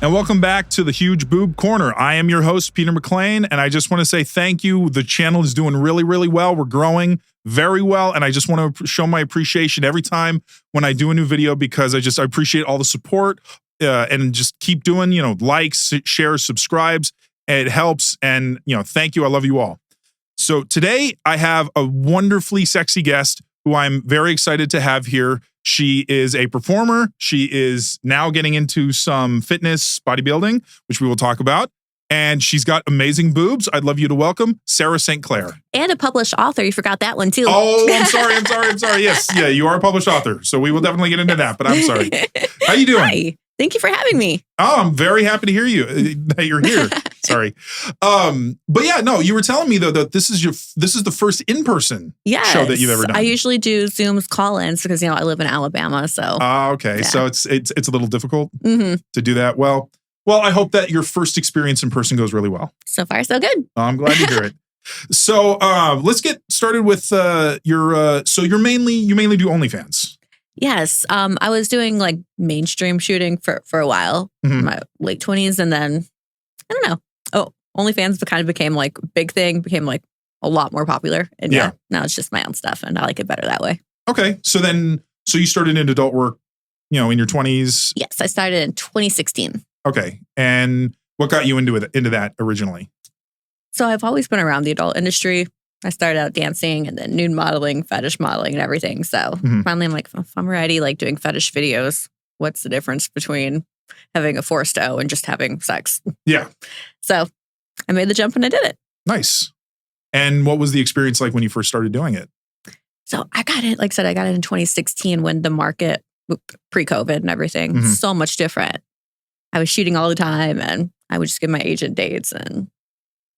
And welcome back to the Huge Boob Corner. I am your host, Peter McLean, and I just want to say thank you. The channel is doing really, really well. We're growing very well, and I just want to show my appreciation every time when I do a new video because I appreciate all the support and just keep doing, likes, shares, subscribes. It helps, and, thank you. I love you all. So today I have a wonderfully sexy guest who I'm very excited to have here. She is a performer. She is now getting into some fitness bodybuilding, which we will talk about. And she's got amazing boobs. I'd love you to welcome Sara St. Clair. And a published author. You forgot that one too. Oh, I'm sorry. Yes, yeah, you are a published author. So we will definitely get into that, but I'm sorry. How you doing? Hi. Thank you for having me. Oh, I'm very happy to hear that you're here. Sorry. But yeah, no, you were telling me though that this is the first in-person show that you've ever done. I usually do Zoom's call-ins because I live in Alabama, so. Okay. Yeah. So it's a little difficult to do that. Well, I hope that your first experience in person goes really well. So far, so good. I'm glad to hear it. So let's get started with you mainly do OnlyFans. Yes. I was doing like mainstream shooting for a while, in my late 20s. And then, I don't know. Oh, OnlyFans kind of became like a big thing, became like a lot more popular. And now it's just my own stuff and I like it better that way. Okay. So you started in adult work, in your 20s? Yes. I started in 2016. Okay. And what got you into that originally? So I've always been around the adult industry. I started out dancing and then nude modeling, fetish modeling and everything. So finally I'm like, if I'm already like doing fetish videos, what's the difference between having a forced O and just having sex? Yeah. So I made the jump and I did it. Nice. And what was the experience like when you first started doing it? So I got it, like I said, I got it in 2016 when the market, pre-COVID and everything, so much different. I was shooting all the time and I would just give my agent dates and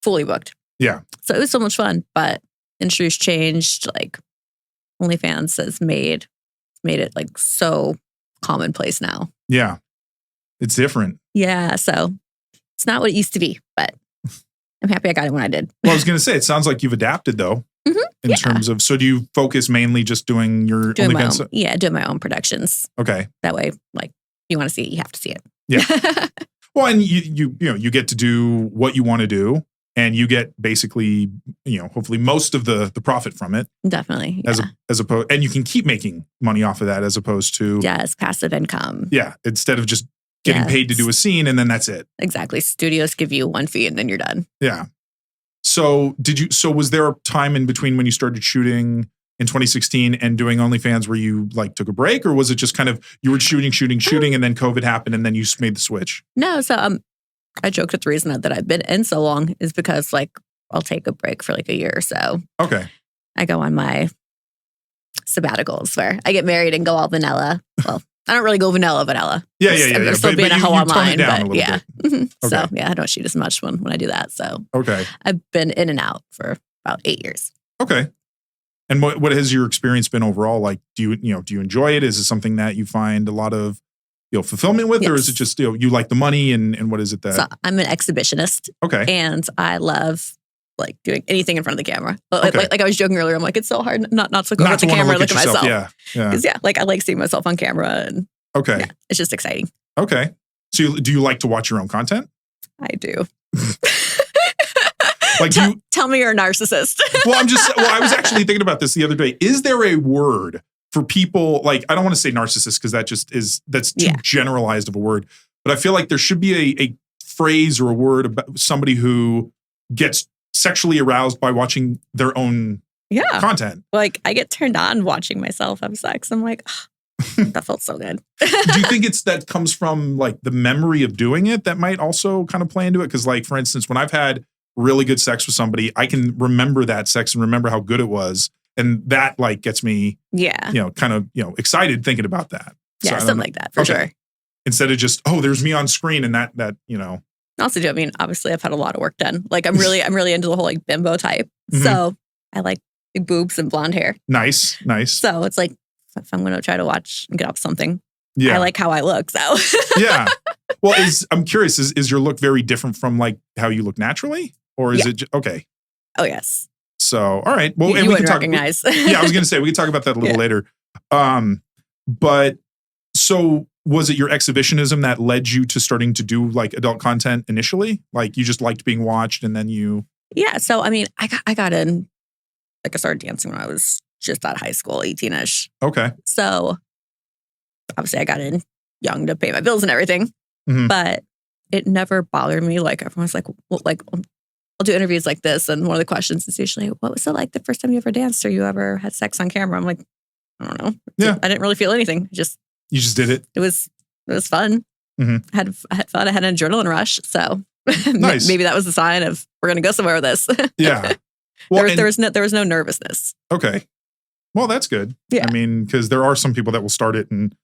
fully booked. Yeah. So it was so much fun, but industry's changed. Like OnlyFans has made it like so commonplace now. Yeah. It's different. Yeah. So it's not what it used to be, but I'm happy I got it when I did. Well, I was going to say, it sounds like you've adapted though. In terms of, so do you focus mainly just doing your OnlyFans? Doing my own productions. Okay. That way, like, you want to see it, you have to see it. Yeah. Well, and you get to do what you want to do. And you get basically, hopefully most of the profit from it. Definitely. Yeah. As opposed, and you can keep making money off of that as opposed to. Yes, passive income. Yeah. Instead of just getting paid to do a scene and then that's it. Exactly. Studios give you one fee and then you're done. Yeah. So was there a time in between when you started shooting in 2016 and doing OnlyFans where you like took a break, or was it just kind of, you were shooting and then COVID happened and then you made the switch? No. So, I joked that the reason that I've been in so long is because like I'll take a break for like a year or so. Okay. I go on my sabbaticals where I get married and go all vanilla. Well, I don't really go vanilla. Yeah. I'm still being a hoe online, but yeah. Okay. So yeah, I don't shoot as much when I do that. So okay. I've been in and out for about 8 years. Okay. And what has your experience been overall? Like, do you enjoy it? Is it something that you find a lot of fulfillment with, or is it just, you like the money and what is it that? So I'm an exhibitionist. Okay. And I love like doing anything in front of the camera. Like I was joking earlier, I'm like, it's so hard not to look over at the camera and look at myself. Yeah. Because like I like seeing myself on camera and it's just exciting. Okay. So do you like to watch your own content? I do. Like tell me you're a narcissist. I was actually thinking about this the other day. Is there a word for people, like, I don't want to say narcissist because that's too generalized of a word, but I feel like there should be a phrase or a word about somebody who gets sexually aroused by watching their own content. Like I get turned on watching myself have sex. I'm like, that felt so good. Do you think that comes from like the memory of doing it that might also kind of play into it? Because like, for instance, when I've had really good sex with somebody, I can remember that sex and remember how good it was. And that like gets me, kind of, excited thinking about that. Yeah, something like that for sure. Instead of just, there's me on screen and that. Also, I mean, obviously, I've had a lot of work done. Like, I'm really into the whole like bimbo type. So I like big boobs and blonde hair. Nice. So it's like if I'm going to try to watch and get up something, I like how I look. So yeah. Well, I'm curious. Is your look very different from like how you look naturally, or is it okay? Oh yes. So, all right. Well, and we can recognize. I was going to say, we can talk about that a little later. But so was it your exhibitionism that led you to starting to do like adult content initially? Like you just liked being watched and then you... Yeah. So, I mean, I got in, like I started dancing when I was just out of high school, 18-ish. Okay. So obviously I got in young to pay my bills and everything, but it never bothered me. Like everyone's like, well, like I'll do interviews like this. And one of the questions is usually, what was it like the first time you ever danced or you ever had sex on camera? I'm like, I don't know. Yeah. I didn't really feel anything. You just did it. It was fun. I had fun. I had an adrenaline rush. So nice. Maybe that was a sign of we're going to go somewhere with this. Yeah. Well, there was no nervousness. Okay. Well, that's good. Yeah. I mean, because there are some people that will start it and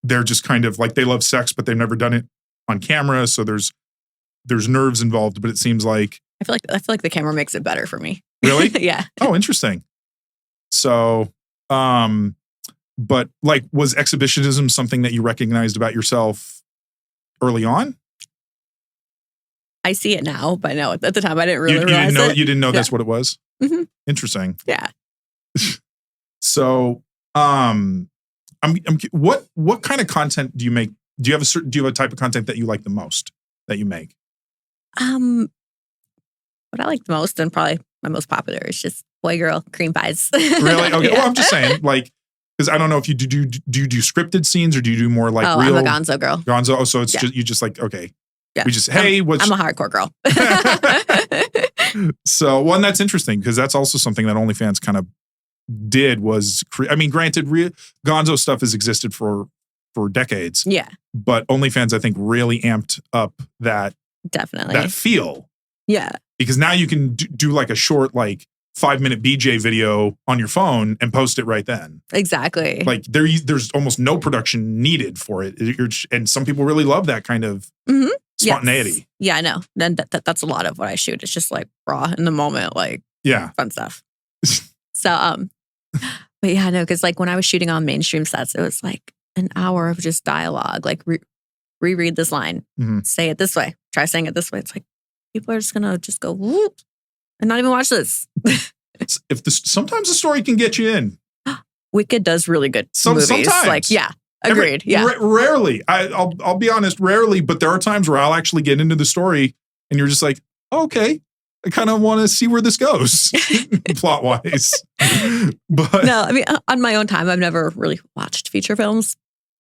they're just kind of like, they love sex, but they've never done it on camera. So there's nerves involved, but it seems like... I feel like the camera makes it better for me. Really? Yeah. Oh, interesting. So, but like, was exhibitionism something that you recognized about yourself early on? I see it now, but no, at the time I didn't really realize it. You didn't know that's what it was? Mm-hmm. Interesting. Yeah. So, what kind of content do you make? Do you have a type of content that you like the most that you make? What I like the most and probably my most popular is just boy girl cream pies. Really? Okay. Yeah. Well, I'm just saying, like, because I don't know if you do you do scripted scenes or do you do more like real? I'm a gonzo girl. Gonzo. Oh, so it's just like, okay. Yeah. We just, I'm a hardcore girl. So, well, and that's interesting because that's also something that OnlyFans kind of did was, granted, gonzo stuff has existed for decades. Yeah. But OnlyFans, I think, really amped up that feel. Yeah. Because now you can do like a short, like 5-minute BJ video on your phone and post it right then. Exactly. Like there's almost no production needed for it. And some people really love that kind of spontaneity. Yes. Yeah, I know. Then that's a lot of what I shoot. It's just like raw in the moment, like fun stuff. So, but yeah, no, because like when I was shooting on mainstream sets, it was like an hour of just dialogue, like reread this line, say it this way, try saying it this way. It's like, people are just gonna go whoop and not even watch this. Sometimes the story can get you in. Wicked does really good movies. Sometimes, like agreed. Rarely. I'll be honest, rarely. But there are times where I'll actually get into the story, and you're just like, oh, okay, I kind of want to see where this goes, plot wise. But no, I mean, on my own time, I've never really watched feature films.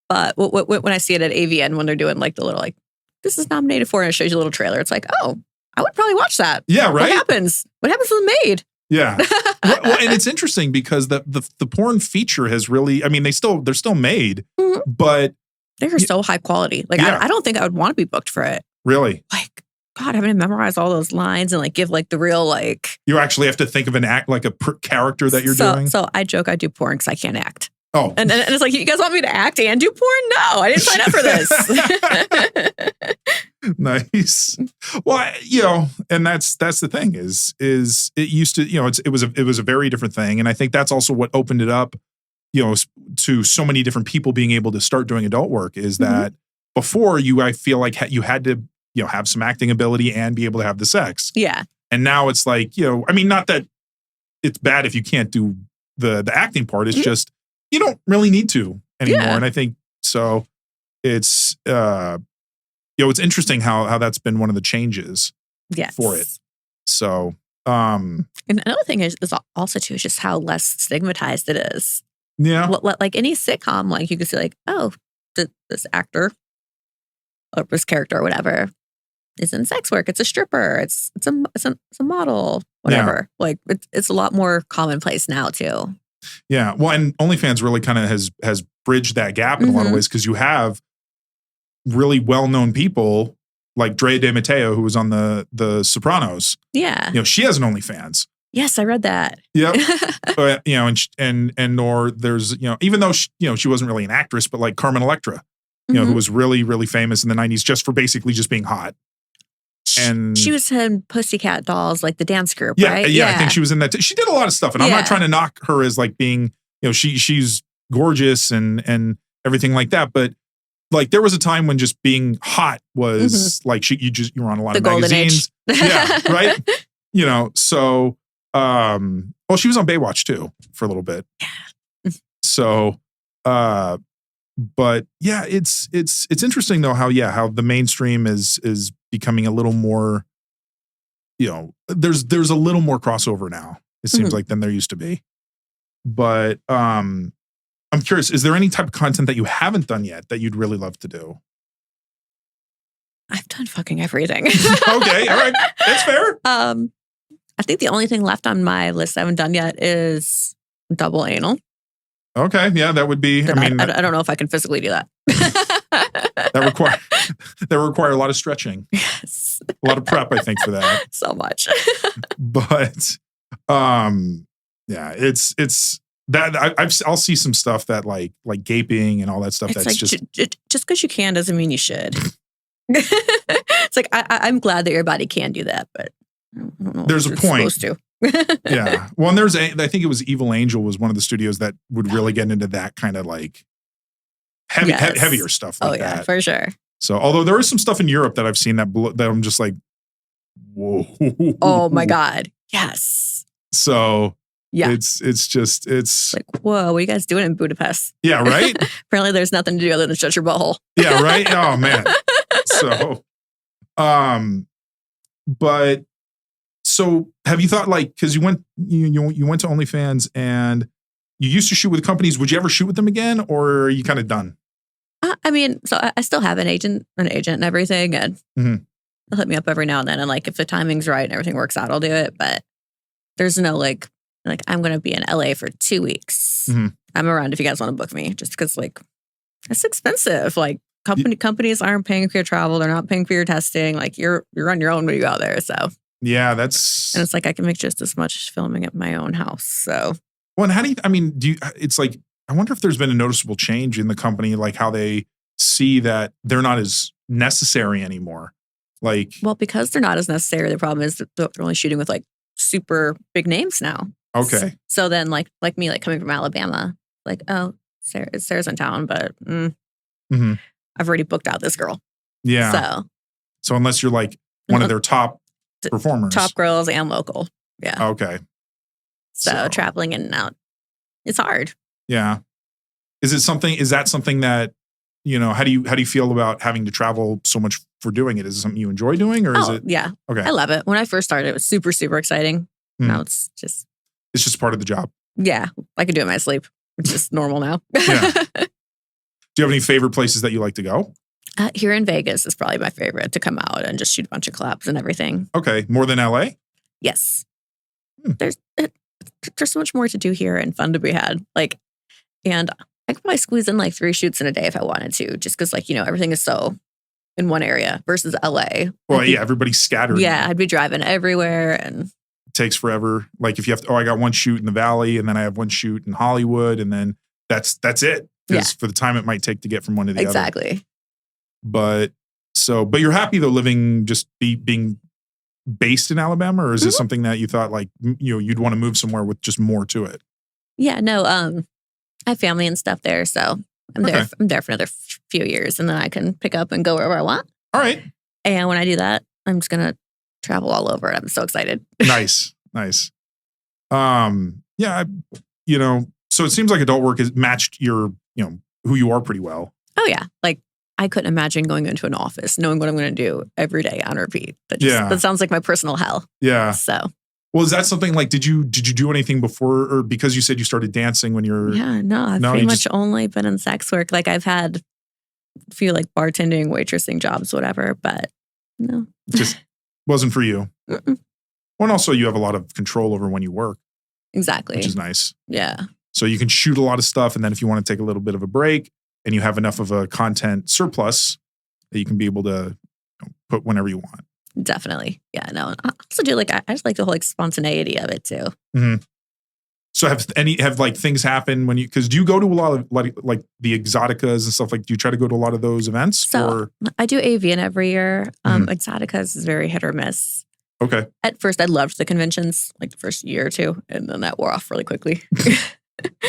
But when I see it at AVN when they're doing like the little like, this is nominated for, and it shows you a little trailer, it's like, oh, I would probably watch that. Yeah, right. What happens to the maid? Yeah. Well, and it's interesting because the porn feature has really, I mean, they're still made, but they're so high quality. Like, I don't think I would want to be booked for it. Really? Like, God, having to memorize all those lines and like give like the real like. You actually have to think of an act, like a character that you're doing. So I joke I do porn because I can't act. Oh. And it's like, you guys want me to act and do porn? No, I didn't sign up for this. Nice. Well, and that's the thing is it used to, it was a very different thing. And I think that's also what opened it up, to so many different people being able to start doing adult work is that before I feel like you had to, have some acting ability and be able to have the sex. Yeah. And now it's like, not that it's bad if you can't do the acting part. It's just, you don't really need to anymore. Yeah. And I think so it's, it's interesting how that's been one of the changes for it. So, and another thing is also too, is just how less stigmatized it is. Yeah. Like any sitcom, like you could say like, oh, this actor or this character or whatever is in sex work. It's a stripper. It's a model, whatever. Yeah. Like it's a lot more commonplace now too. Yeah. Well, and OnlyFans really kind of has bridged that gap in a lot of ways because you have really well-known people like Drea De Matteo, who was on the Sopranos. Yeah. She has an OnlyFans. Yes, I read that. Yeah. But, and nor there's, even though she wasn't really an actress, but like Carmen Electra, who was really, really famous in the 90s just for basically just being hot. And she was in Pussycat Dolls, like the dance group, yeah, right? Yeah, I think she was in that. She did a lot of stuff. And I'm not trying to knock her as like being, she's gorgeous and everything like that. But like there was a time when just being hot was like you were on a lot of magazines. Yeah, right? So she was on Baywatch too for a little bit. Yeah. So But yeah, it's interesting though how the mainstream is becoming a little more, there's a little more crossover now. It seems like than there used to be. But I'm curious, is there any type of content that you haven't done yet that you'd really love to do? I've done fucking everything. Okay, all right. That's fair. I think the only thing left on my list I haven't done yet is double anal. Okay, yeah, that would be. I don't know if I can physically do that. that require a lot of stretching. Yes, a lot of prep, I think, for that. So much. But, yeah, it's that I'll see some stuff that like gaping and all that stuff. It's that's like, just because you can doesn't mean you should. It's like I'm glad that your body can do that, but I don't know. There's a point. Supposed to. Yeah. Well, and I think it was Evil Angel was one of the studios that would really get into that kind of like heavier stuff like that. Oh yeah, for sure. So, although there is some stuff in Europe that I've seen that I'm just like, whoa. Oh my God. Yes. So yeah, it's like, whoa, what are you guys doing in Budapest? Yeah, right? Apparently there's nothing to do other than shut your butthole. Yeah, right? Oh man. So, but so have you thought like, because you went to OnlyFans and you used to shoot with companies, would you ever shoot with them again, or are you kind of done? I mean, so I still have an agent and everything, and they'll hit me up every now and then, and like if the timing's right and everything works out, I'll do it. But there's no like I'm gonna be in LA for 2 weeks. I'm around if you guys want to book me, just because like it's expensive. Like companies aren't paying for your travel, they're not paying for your testing. Like you're on your own when you go out there. So yeah, and it's like I can make just as much filming at my own house. So well, and how do you? It's like I wonder if there's been a noticeable change in the company, like how they see that they're not as necessary anymore. Like, well, because they're not as necessary, the problem is that they're only shooting with like super big names now. Okay. So then like me, like coming from Alabama, like, oh, Sarah's in town, but I've already booked out this girl. Yeah. So unless you're like one of their top performers. Top girls and local. Yeah. Okay. So traveling in and out, it's hard. Yeah. Is that something that, how do you feel about having to travel so much for doing it? Is it something you enjoy doing, or is it? Yeah. Okay. I love it. When I first started, it was super, super exciting. Now it's just part of the job. Yeah. I can do it in my sleep, which is normal now. Yeah. Do you have any favorite places that you like to go? Here in Vegas is probably my favorite, to come out and just shoot a bunch of collabs and everything. Okay. More than LA? Yes. There's so much more to do here and fun to be had. Like, and I could probably squeeze in like 3 shoots in a day if I wanted to, just because like, everything is so in one area versus LA. Well, yeah, everybody's scattered. Yeah, I'd be driving everywhere and it takes forever. Like if you have to, I got one shoot in the Valley and then I have one shoot in Hollywood and then that's it. Because for the time it might take to get from one to the other. Exactly. But you're happy though living being based in Alabama, or is this something that you thought like, you'd want to move somewhere with just more to it? Yeah, no, I have family and stuff there, so I'm there for another few years, and then I can pick up and go wherever I want. All right. And when I do that, I'm just gonna travel all over. I'm so excited. Nice. Yeah, so it seems like adult work has matched your, who you are pretty well. Oh yeah, like I couldn't imagine going into an office knowing what I'm going to do every day on repeat. That sounds like my personal hell. Yeah. So. Well, is that something like, did you do anything before, or because you said you started dancing when you're... Yeah, no, I've pretty much only been in sex work. Like I've had a few like bartending, waitressing jobs, whatever, but no. Just wasn't for you. Well, and also you have a lot of control over when you work. Exactly. Which is nice. Yeah. So you can shoot a lot of stuff, and then if you want to take a little bit of a break and you have enough of a content surplus that you can be able to put whenever you want. Definitely. Yeah, no. I also do I just like the whole spontaneity of it too. Mm-hmm. So have like things happen when because do you go to a lot of like the Exoticas and stuff? Like, do you try to go to a lot of those events? So I do AVN every year. Exoticas is very hit or miss. Okay. At first, I loved the conventions, like the first year or two, and then that wore off really quickly.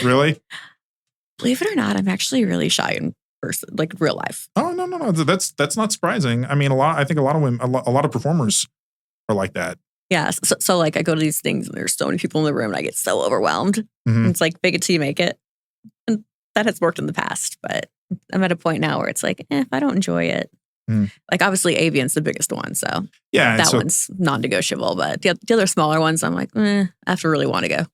Really? Believe it or not, I'm actually really shy in person, like real life. Oh no, that's not surprising. I mean, I think a lot of women, a lot of performers are like that. Yeah, so like I go to these things and there's so many people in the room and I get so overwhelmed. Mm-hmm. And it's like fake it till you make it, and that has worked in the past. But I'm at a point now where it's like, if I don't enjoy it, like obviously avian's the biggest one. So yeah, that one's non-negotiable. But the other smaller ones, I'm like, I have to really want to go.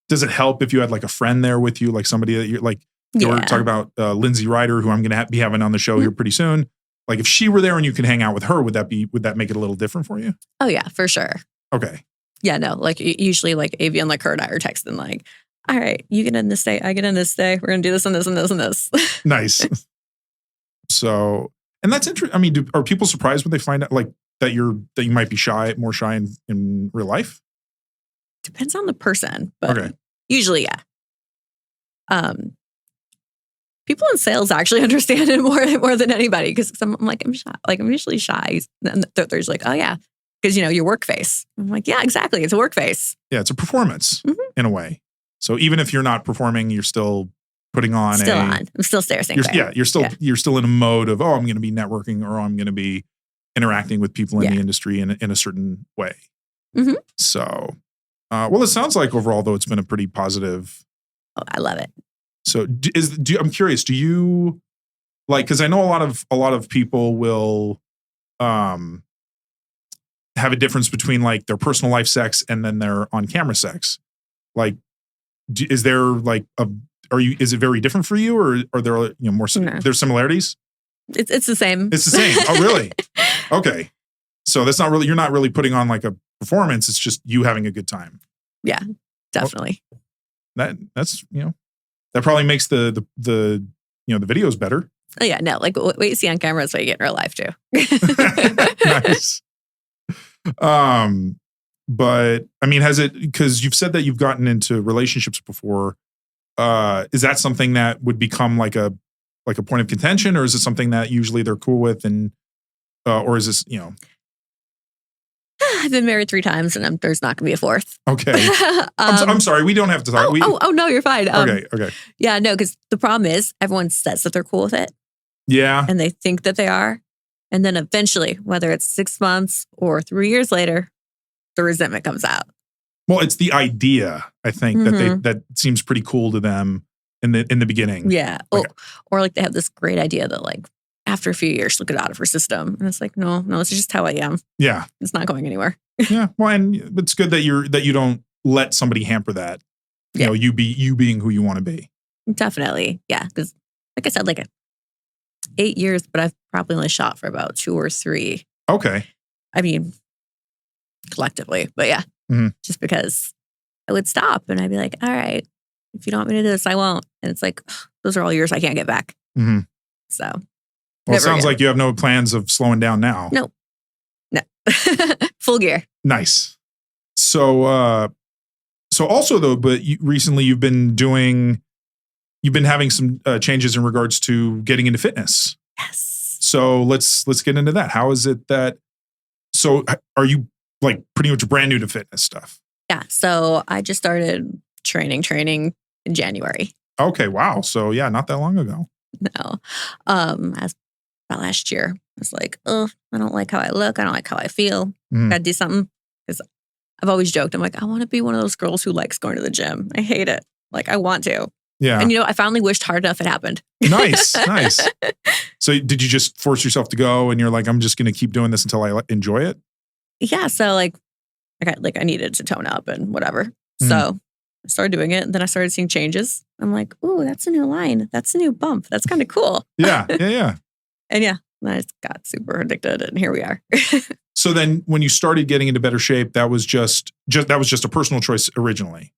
Does it help if you had like a friend there with you, like somebody that you're like, you were talking about Lindsay Ryder, who I'm going to be having on the show here pretty soon. Like if she were there and you could hang out with her, would that make it a little different for you? Oh yeah, for sure. Okay. Yeah, no, like usually like Avian, like her and I are texting like, all right, you get in this day, I get in this day. We're going to do this and this and this and this. Nice. So, and that's interesting. I mean, are people surprised when they find out like that you might be more shy in real life? Depends on the person, but usually, yeah. People in sales actually understand it more than anybody because I'm shy. Like I'm usually shy. And there's like, oh yeah, because your work face. I'm like, yeah, exactly. It's a work face. Yeah, it's a performance in a way. So even if you're not performing, you're still putting on I'm still staring. You're still in a mode of, I'm going to be networking or I'm going to be interacting with people in the industry in a certain way. So, well, it sounds like overall though it's been a pretty positive. Oh, I love it. So I'm curious, do you like, because I know a lot of people will have a difference between like their personal life sex and then their on camera sex. Like, is there like is it very different for you or are there more there's similarities? It's the same. It's the same. Oh, really? Okay. So you're not really putting on like a performance. It's just you having a good time. Yeah, definitely. Well, that's that probably makes the videos better. Oh yeah, no, like what you see on camera is what you get in real life too. Nice. But I mean, because you've said that you've gotten into relationships before, is that something that would become like a point of contention, or is it something that usually they're cool with, and or is this I've been married 3 times, and there's not going to be a 4th. Okay, I'm sorry, we don't have to talk. Oh no, you're fine. Okay. Yeah, no, because the problem is everyone says that they're cool with it. Yeah, and they think that they are, and then eventually, whether it's 6 months or 3 years later, the resentment comes out. Well, it's the idea, I think, that seems pretty cool to them in the beginning. Yeah. Or like they have this great idea that like after a few years she'll get out of her system. And it's like, no, it's just how I am. Yeah. It's not going anywhere. Yeah. Well, and it's good that you don't let somebody hamper that. You being who you want to be. Definitely. Yeah. Because like I said, like 8 years, but I've probably only shot for about 2 or 3. Okay. I mean, collectively, but yeah. Just because I would stop and I'd be like, all right, if you don't want me to do this, I won't. And it's like, those are all years I can't get back. So. Well, it sounds like you have no plans of slowing down now. No. Full gear. Nice. So also though, but recently you've been having some changes in regards to getting into fitness. Yes. So let's get into that. How is it that, so are you like pretty much brand new to fitness stuff? Yeah. So I just started training in January. Okay. Wow. So yeah, not that long ago. No. As about last year, I was like, I don't like how I look. I don't like how I feel. Gotta do something. Because I've always joked, I'm like, I want to be one of those girls who likes going to the gym. I hate it. Like I want to. Yeah. And I finally wished hard enough it happened. Nice. So did you just force yourself to go and you're like, I'm just going to keep doing this until I enjoy it? Yeah. So I needed to tone up and whatever. So I started doing it and then I started seeing changes. I'm like, ooh, that's a new line. That's a new bump. That's kind of cool. Yeah. And yeah, I just got super addicted and here we are. So then when you started getting into better shape, that was just a personal choice originally?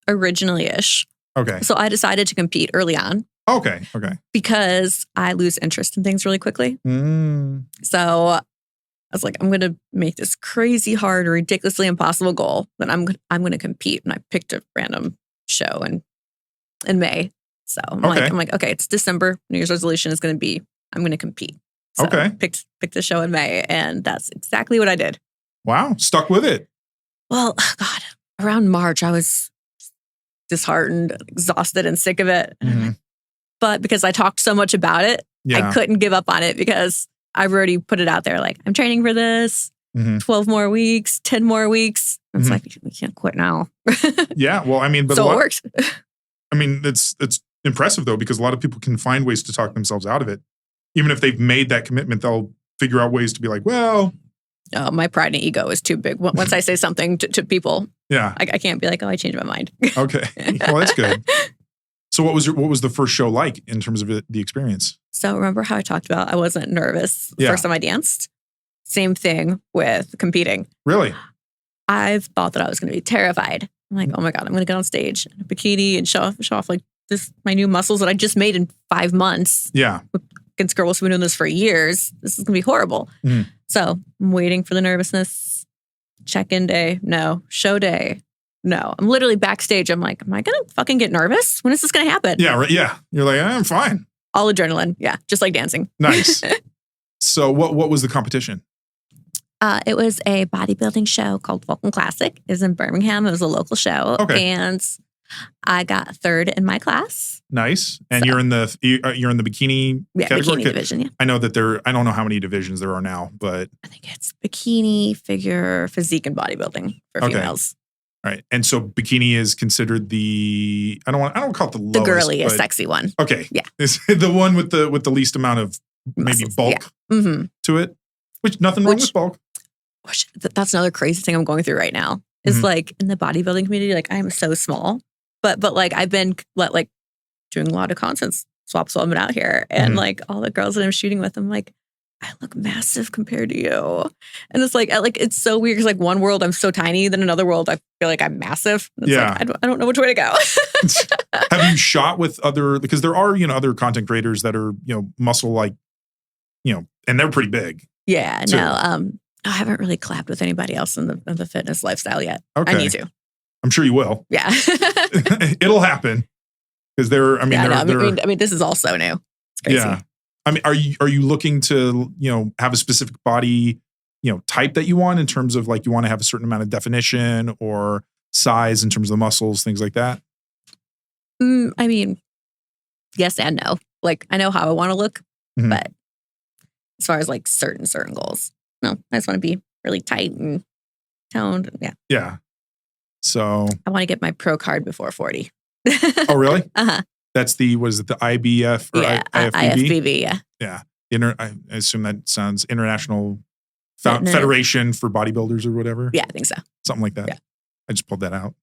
Originally-ish. Okay. So I decided to compete early on. Okay. Because I lose interest in things really quickly. So I was like, I'm going to make this crazy hard, ridiculously impossible goal. Then I'm going to compete. And I picked a random show in May. So I'm like, okay, it's December. New Year's resolution is going to be, I'm going to compete. So I picked the show in May, and that's exactly what I did. Wow. Stuck with it. Well, God, around March, I was disheartened, exhausted, and sick of it. But because I talked so much about it, I couldn't give up on it because I've already put it out there. Like, I'm training for this, 12 more weeks, 10 more weeks. It's like, we can't quit now. Yeah. Well, I mean, but so it worked. I mean, it's impressive though, because a lot of people can find ways to talk themselves out of it. Even if they've made that commitment, they'll figure out ways to be like, well. My pride and ego is too big. Once I say something to people, I can't be like, oh, I changed my mind. Okay. Well, that's good. So what was the first show like in terms of the experience? So remember how I talked about I wasn't nervous the first time I danced? Same thing with competing. Really? I've thought that I was going to be terrified. I'm like, oh my God, I'm going to get on stage in a bikini and show off like my new muscles that I just made in 5 months. Yeah. Against girls who've been doing this for years. This is going to be horrible. Mm. So I'm waiting for the nervousness. Check-in day. No. Show day. No. I'm literally backstage. I'm like, am I going to fucking get nervous? When is this going to happen? Yeah. Right. Yeah. You're like, I'm fine. All adrenaline. Yeah. Just like dancing. Nice. So what was the competition? It was a bodybuilding show called Vulcan Classic. It was in Birmingham. It was a local show. Okay. And I got third in my class. Nice. And so, you're in the bikini category? Bikini division, yeah. I know that I don't know how many divisions there are now, but I think it's bikini, figure, physique, and bodybuilding for females. All right. And so bikini is considered I don't call it the lowest. The girliest, sexy one. Okay. Yeah. It's the one with the least amount of maybe muscles, bulk to it. Which nothing wrong with bulk. That's another crazy thing I'm going through right now. Is like in the bodybuilding community, like I am so small. But like I've been like doing a lot of content swaps while I've been out here. And like all the girls that I'm shooting with, I'm like, I look massive compared to you. And it's like it's so weird because like one world I'm so tiny, then another world I feel like I'm massive. It's like, I don't know which way to go. Have you shot with because there are, other content creators that are, muscle like, and they're pretty big. Yeah, too. No. I haven't really collabed with anybody else in the fitness lifestyle yet. Okay. I need to. I'm sure you will. Yeah. It'll happen. Because I mean, this is all so new. It's crazy. Yeah. I mean, are you looking to, have a specific body, type that you want in terms of like you want to have a certain amount of definition or size in terms of the muscles, things like that? I mean, yes and no. Like I know how I want to look, but as far as like certain goals, no, I just want to be really tight and toned. Yeah. Yeah. So I want to get my pro card before 40. Oh, really? Uh-huh. That's the IBF or IFBB? Yeah. Yeah. I assume that sounds International Federation for Bodybuilders or whatever. Yeah, I think so. Something like that. Yeah. I just pulled that out.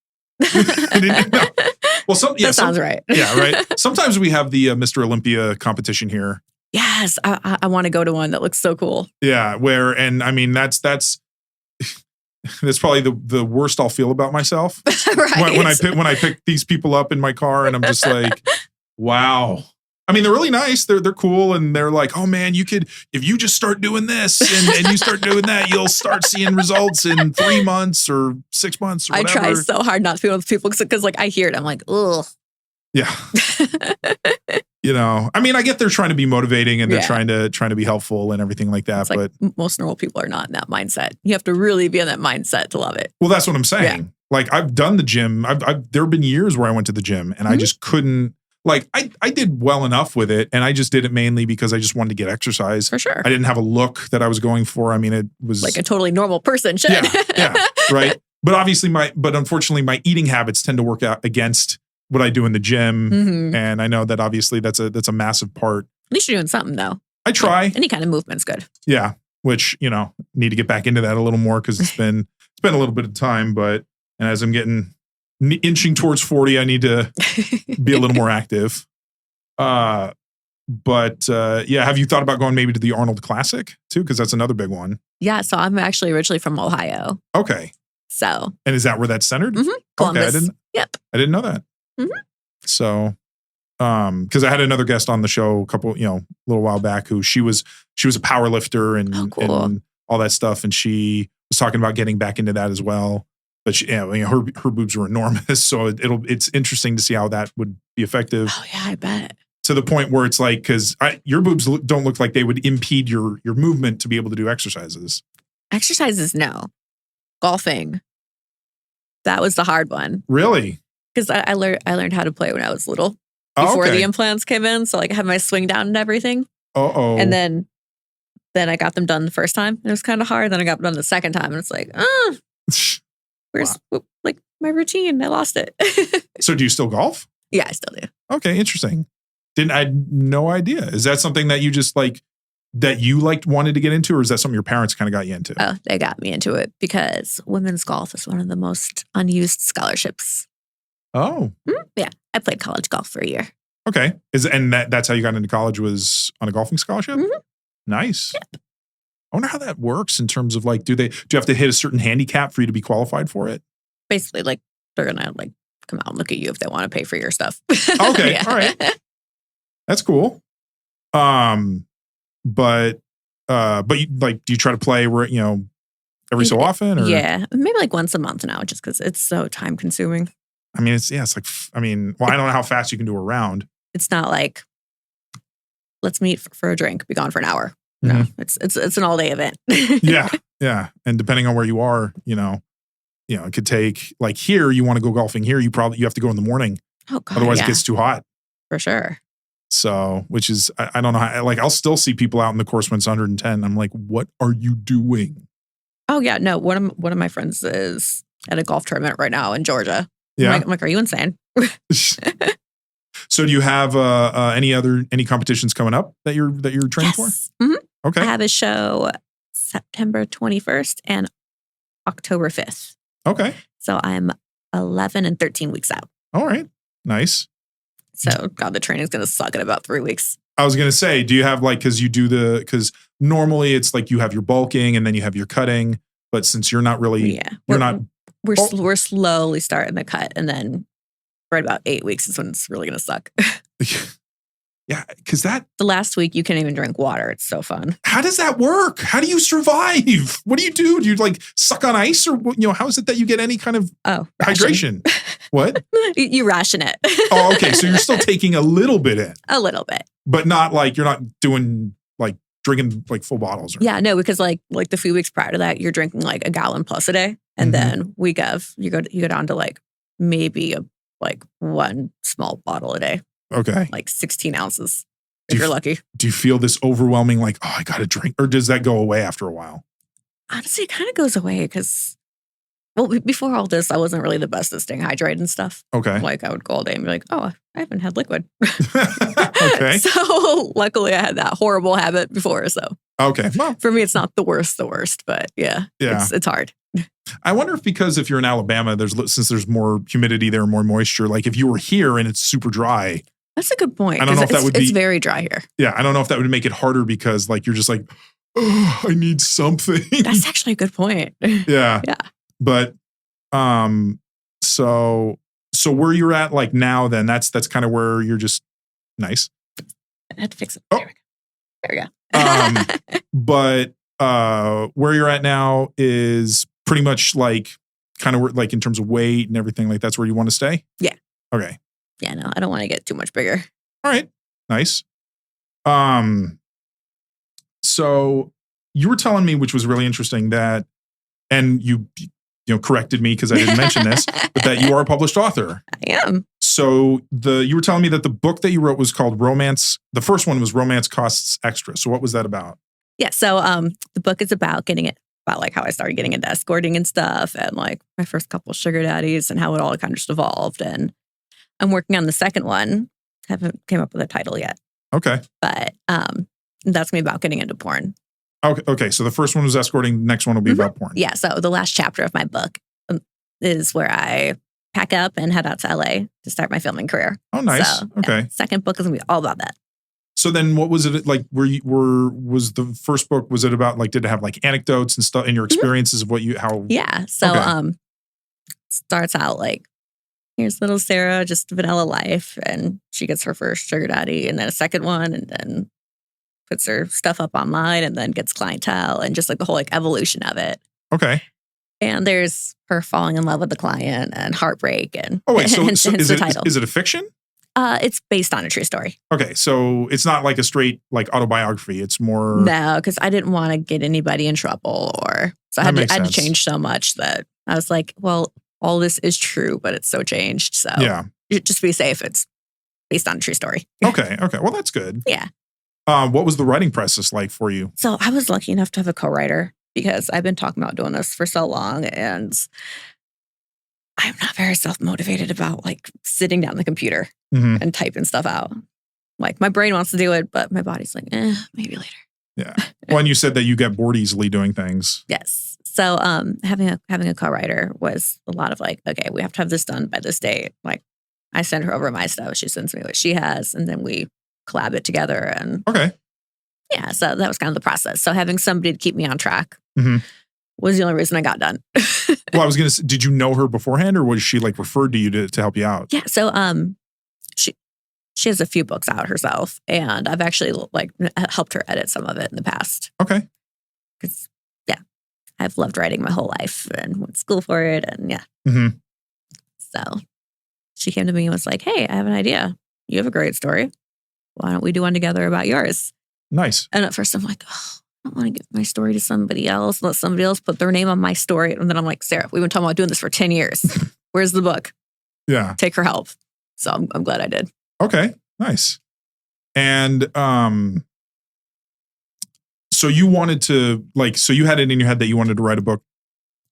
Well, that sounds right. Yeah, right. Sometimes we have the Mr. Olympia competition here. Yes. I want to go to one that looks so cool. Yeah. And I mean, that's probably the worst I'll feel about myself. Right. when I pick these people up in my car and I'm just like, wow. I mean, they're really nice. They're cool. And they're like, oh man, if you just start doing this and you start doing that, you'll start seeing results in 3 months or 6 months or whatever. I try so hard not to feel with people because like I hear it. I'm like, ugh. Yeah. I mean, I get they're trying to be motivating and they're trying to be helpful and everything like that. But most normal people are not in that mindset. You have to really be in that mindset to love it. Well, that's what I'm saying. Yeah. Like I've done the gym. There have been years where I went to the gym and I just couldn't. Like I did well enough with it, and I just did it mainly because I just wanted to get exercise. For sure. I didn't have a look that I was going for. I mean, it was like a totally normal person should. Yeah, right. But unfortunately, my eating habits tend to work out against what I do in the gym, and I know that obviously that's a massive part. At least you're doing something though. I try. Like, any kind of movement's good. Yeah, which need to get back into that a little more because it's been a little bit of time, and as I'm inching towards 40, I need to be a little more active. Have you thought about going maybe to the Arnold Classic too? Because that's another big one. Yeah, so I'm actually originally from Ohio. Okay. So. And is that where that's centered? Columbus. Okay, I didn't know that. So, because I had another guest on the show a little while back who she was a power lifter and all that stuff, and she was talking about getting back into that as well. But her boobs were enormous, so it's interesting to see how that would be effective. Oh yeah, I bet. To the point where it's like, because your boobs don't look like they would impede your movement to be able to do exercises. Exercises, no. Golfing, that was the hard one. Really? Because I learned how to play when I was little before the implants came in, so like I had my swing down and everything. And then I got them done the first time. It was kind of hard. Then I got them done the second time, and it's like, where's like my routine? I lost it. So do you still golf? Yeah, I still do. Okay, interesting. I had no idea. Is that something that you just like, that you wanted to get into, or is that something your parents kind of got you into? Oh, they got me into it because women's golf is one of the most unused scholarships. Oh. Yeah, I played college golf for a year. Okay. That's how you got into college, was on a golfing scholarship? Mm-hmm. Nice. Yep. I wonder how that works in terms of do you have to hit a certain handicap for you to be qualified for it? Basically, they're gonna come out and look at you if they want to pay for your stuff. Okay. Yeah. All right. That's cool. But you do you try to play every so often? Or? Yeah, maybe once a month now, just because it's so time consuming. I mean, I don't know how fast you can do a round. It's not let's meet for a drink, be gone for an hour. No, it's an all day event. Yeah. Yeah. And depending on where you are, it could take here, you want to go golfing here. You have to go in the morning. Oh God. Otherwise it gets too hot. For sure. So, which is, I don't know how, I'll still see people out in the course when it's 110. I'm like, what are you doing? Oh yeah. No, one of my friends is at a golf tournament right now in Georgia. Yeah. I'm like, are you insane? So do you have any competitions coming up that you're training for? Mm-hmm. Okay. I have a show September 21st and October 5th. Okay. So I'm 11 and 13 weeks out. All right. Nice. So God, the training's going to suck in about 3 weeks. I was going to say, do you have because normally it's you have your bulking and then you have your cutting, but since you're not really, we're slowly starting the cut, and then right about 8 weeks is when it's really going to suck. Yeah, because the last week you can't even drink water. It's so fun. How does that work? How do you survive? What do you do? Do you suck on ice, or how is it that you get any kind of hydration? What? You ration it. Oh, okay. So you're still taking a little bit in. A little bit. But not you're not doing drinking full bottles. Yeah, no, because the few weeks prior to that, you're drinking a gallon plus a day. And then week of, you go down to maybe one small bottle a day. Okay. 16 ounces if you're lucky. Do you feel this overwhelming I got to drink, or does that go away after a while? Honestly, it kind of goes away because, before all this, I wasn't really the best at staying hydrated and stuff. Okay. I would go all day and be I haven't had liquid. Okay. So luckily I had that horrible habit before. So okay. Well, for me, it's not the worst, but yeah. It's hard. I wonder if you're in Alabama, since there's more humidity there, more moisture, if you were here and it's super dry. That's a good point. I don't know if it's very dry here. Yeah. I don't know if that would make it harder because you're just oh, I need something. That's actually a good point. Yeah. Yeah. But, so where you're at now, then that's kind of where you're just nice. I had to fix it. Oh. There we go. But, where you're at now is pretty much kind of in terms of weight and everything, that's where you want to stay? Yeah. Okay. Yeah, no, I don't want to get too much bigger. All right. Nice. So you were telling me, which was really interesting, that, and you corrected me because I didn't mention this, but that you are a published author. I am. So you were telling me that the book that you wrote was called Romance. The first one was Romance Costs Extra. So what was that about? Yeah. So the book is about how I started getting into escorting and stuff, and my first couple of sugar daddies and how it all kind of just evolved. And I'm working on the second one. Haven't came up with a title yet. Okay. But that's me about getting into porn. Okay. So the first one was escorting. The next one will be about porn. Yeah. So the last chapter of my book is where I pack up and head out to LA to start my filming career. Oh, nice. So, okay. Yeah, second book is gonna be all about that. So then what was it was the first book, was it about did it have anecdotes and stuff and your experiences of how? Yeah. So starts out here's little Sarah, just vanilla life, and she gets her first sugar daddy, and then a second one, and then puts her stuff up online, and then gets clientele, and just the whole evolution of it. Okay. And there's her falling in love with the client and heartbreak, and so hence is the title. Is it a fiction? It's based on a true story. Okay, so it's not a straight autobiography. It's more no, because I didn't want to get anybody in trouble, so I had to change so much that I was well, all this is true, but it's so changed. So yeah, just be safe. It's based on a true story. Okay. Well, that's good. Yeah. What was the writing process like for you? So I was lucky enough to have a co-writer because I've been talking about doing this for so long, and I'm not very self-motivated about like sitting down on the computer Mhm. and typing stuff out. Like my brain wants to do it, but my body's like, maybe later. Yeah. Well, and you said that you get bored easily doing things. Yes. So having a co-writer was a lot of like, okay, we have to have this done by this date. Like I send her over my stuff. She sends me what she has. And then we collab it together. And Okay. yeah, so that was kind of the process. So having somebody to keep me on track Mhm. was the only reason I got done. Well, I was going to say, did you know her beforehand or was she like referred to you to help you out? Yeah. So she has a few books out herself. And I've actually like helped her edit some of it in the past. Okay. Because yeah, I've loved writing my whole life and went to school for it. And yeah. Mhm. So she came to me and was like, hey, I have an idea. You have a great story. Why don't we do one together about yours? Nice. And at first I'm like, oh, I don't want to give my story to somebody else. Let somebody else put their name on my story. And then I'm like, Sarah, we've been talking about doing this for 10 years. Where's the book? Yeah. Take her help. So I'm glad I did. Okay. Nice. And so you wanted to so you had it in your head that you wanted to write a book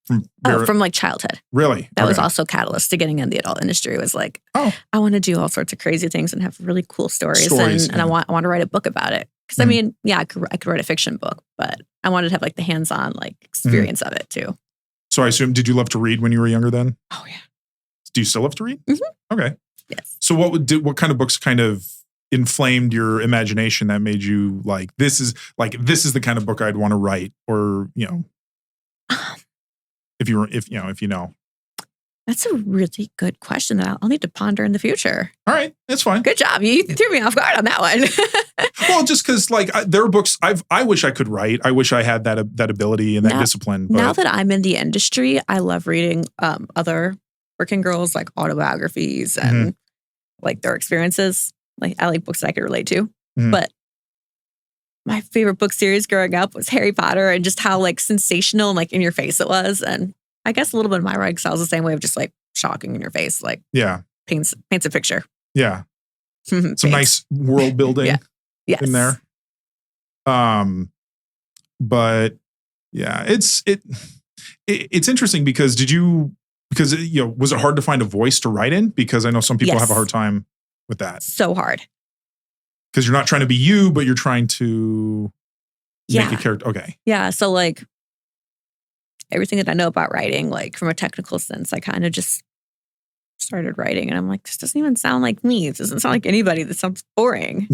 From like childhood. Really? That was also catalyst to getting in the adult industry. It was like, I want to do all sorts of crazy things and have really cool stories. And I want to write a book about it. Because I mean, yeah, I could write a fiction book, but I wanted to have like the hands-on like experience of it too. So I assume, did you love to read when you were younger then? Oh yeah. Do you still love to read? Mm-hmm. Okay. Yes. So what kind of books kind of inflamed your imagination that made you like, this is the kind of book I'd want to write, or, if you know. That's a really good question that I'll need to ponder in the future. All right. That's fine. Good job. You threw me off guard on that one. Well, just because there are books I wish I could write. I wish I had that ability and that discipline. But now that I'm in the industry, I love reading other working girls, like autobiographies and like their experiences. Like I like books that I could relate to. But my favorite book series growing up was Harry Potter, and just how like sensational and like in your face it was. And I guess a little bit of my writing style is the same way of just like shocking in your face, like paints a picture. Yeah. Some nice world building in there. But yeah, it's interesting because was it hard to find a voice to write in? Because I know some people have a hard time with that. So hard. Because you're not trying to be you, but you're trying to make a character. Okay. Yeah. So like everything that I know about writing, like from a technical sense, I kind of just started writing and I'm like, this doesn't even sound like me. It doesn't sound like anybody. This sounds boring.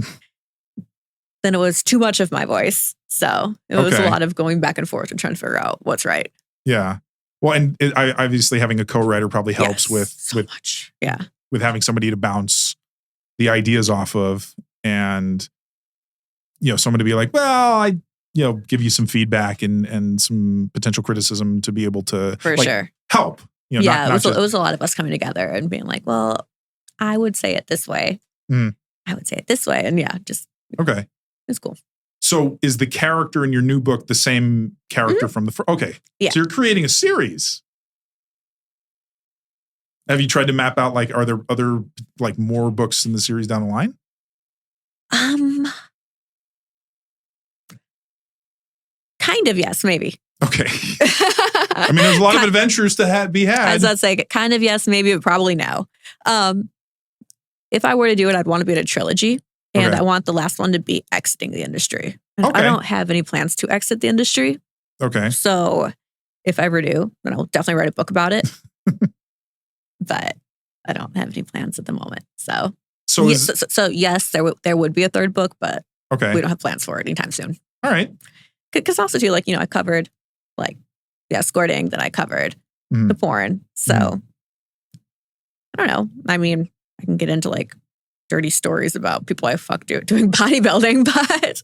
Then it was too much of my voice. So it was a lot of going back and forth and trying to figure out what's right. Yeah. Well, and obviously having a co-writer probably helps with much. Yeah. With having somebody to bounce the ideas off of, and someone to be like, well, I give you some feedback and some potential criticism to be able to help. It was a lot of us coming together and being like, well, I would say it this way. I would say it this way. And okay. It's cool. So is the character in your new book the same character from the first? Okay. Yeah. So you're creating a series. Have you tried to map out, like, are there other, like, more books in the series down the line? Kind of, yes, maybe. Okay. I mean, there's a lot of adventures to be had. I was about to say, kind of yes, maybe, but probably no. If I were to do it, I'd want to be in a trilogy. And I want the last one to be exiting the industry. And I don't have any plans to exit the industry. Okay. So if I ever do, then I'll definitely write a book about it. But I don't have any plans at the moment. So yes, there would be a third book, but we don't have plans for it anytime soon. All right. Because also too, like, I covered like the escorting, then I covered the porn. So I don't know. I mean, I can get into like dirty stories about people I fucked doing bodybuilding, but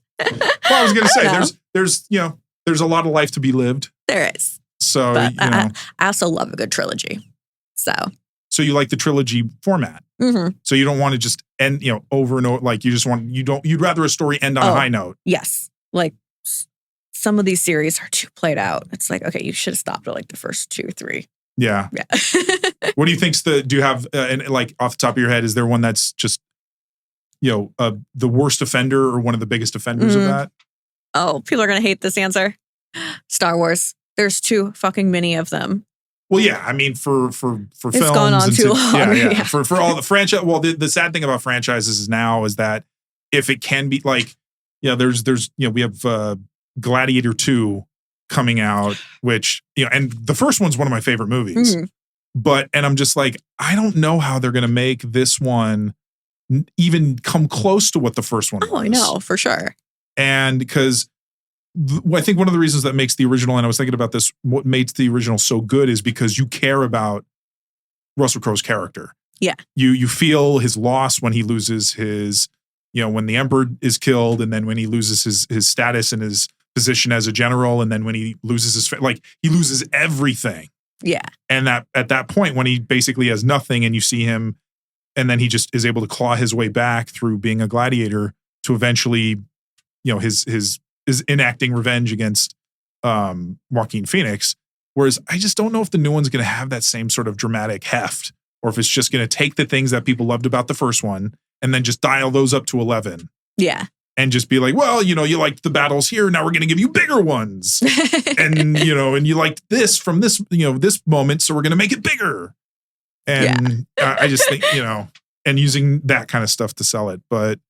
well, I was gonna say there's a lot of life to be lived. There is. So but I also love a good trilogy. So you like the trilogy format. So you don't want to just end, over and over. Like you'd rather a story end on a high note. Yes. Like some of these series are too played out. It's like, okay, you should have stopped at like the first 2 or 3. Yeah. What do you think's do you have, like off the top of your head, is there one that's just, the worst offender or one of the biggest offenders of that? Oh, people are going to hate this answer. Star Wars. There's too fucking many of them. Well, yeah, I mean, for films, gone on and too long. yeah. For all the franchise. Well, the sad thing about franchises is now is that if it can be like, there's we have Gladiator 2 coming out, which and the first one's one of my favorite movies. And I'm just like, I don't know how they're going to make this one even come close to what the first one was. Oh, I know, for sure. And because I think one of the reasons that makes the original, and I was thinking about this, what makes the original so good is because you care about Russell Crowe's character. Yeah. You feel his loss when he loses his, when the emperor is killed, and then when he loses his status and his position as a general, and then when he loses he loses everything. Yeah. And that at that point when he basically has nothing, and you see him, and then he just is able to claw his way back through being a gladiator to eventually, his enacting revenge against Joaquin Phoenix. Whereas I just don't know if the new one's going to have that same sort of dramatic heft, or if it's just going to take the things that people loved about the first one and then just dial those up to 11. Yeah. And just be like, well, you liked the battles here. Now we're going to give you bigger ones. And, and you liked this from this, this moment. So we're going to make it bigger. And I just think, and using that kind of stuff to sell it. But,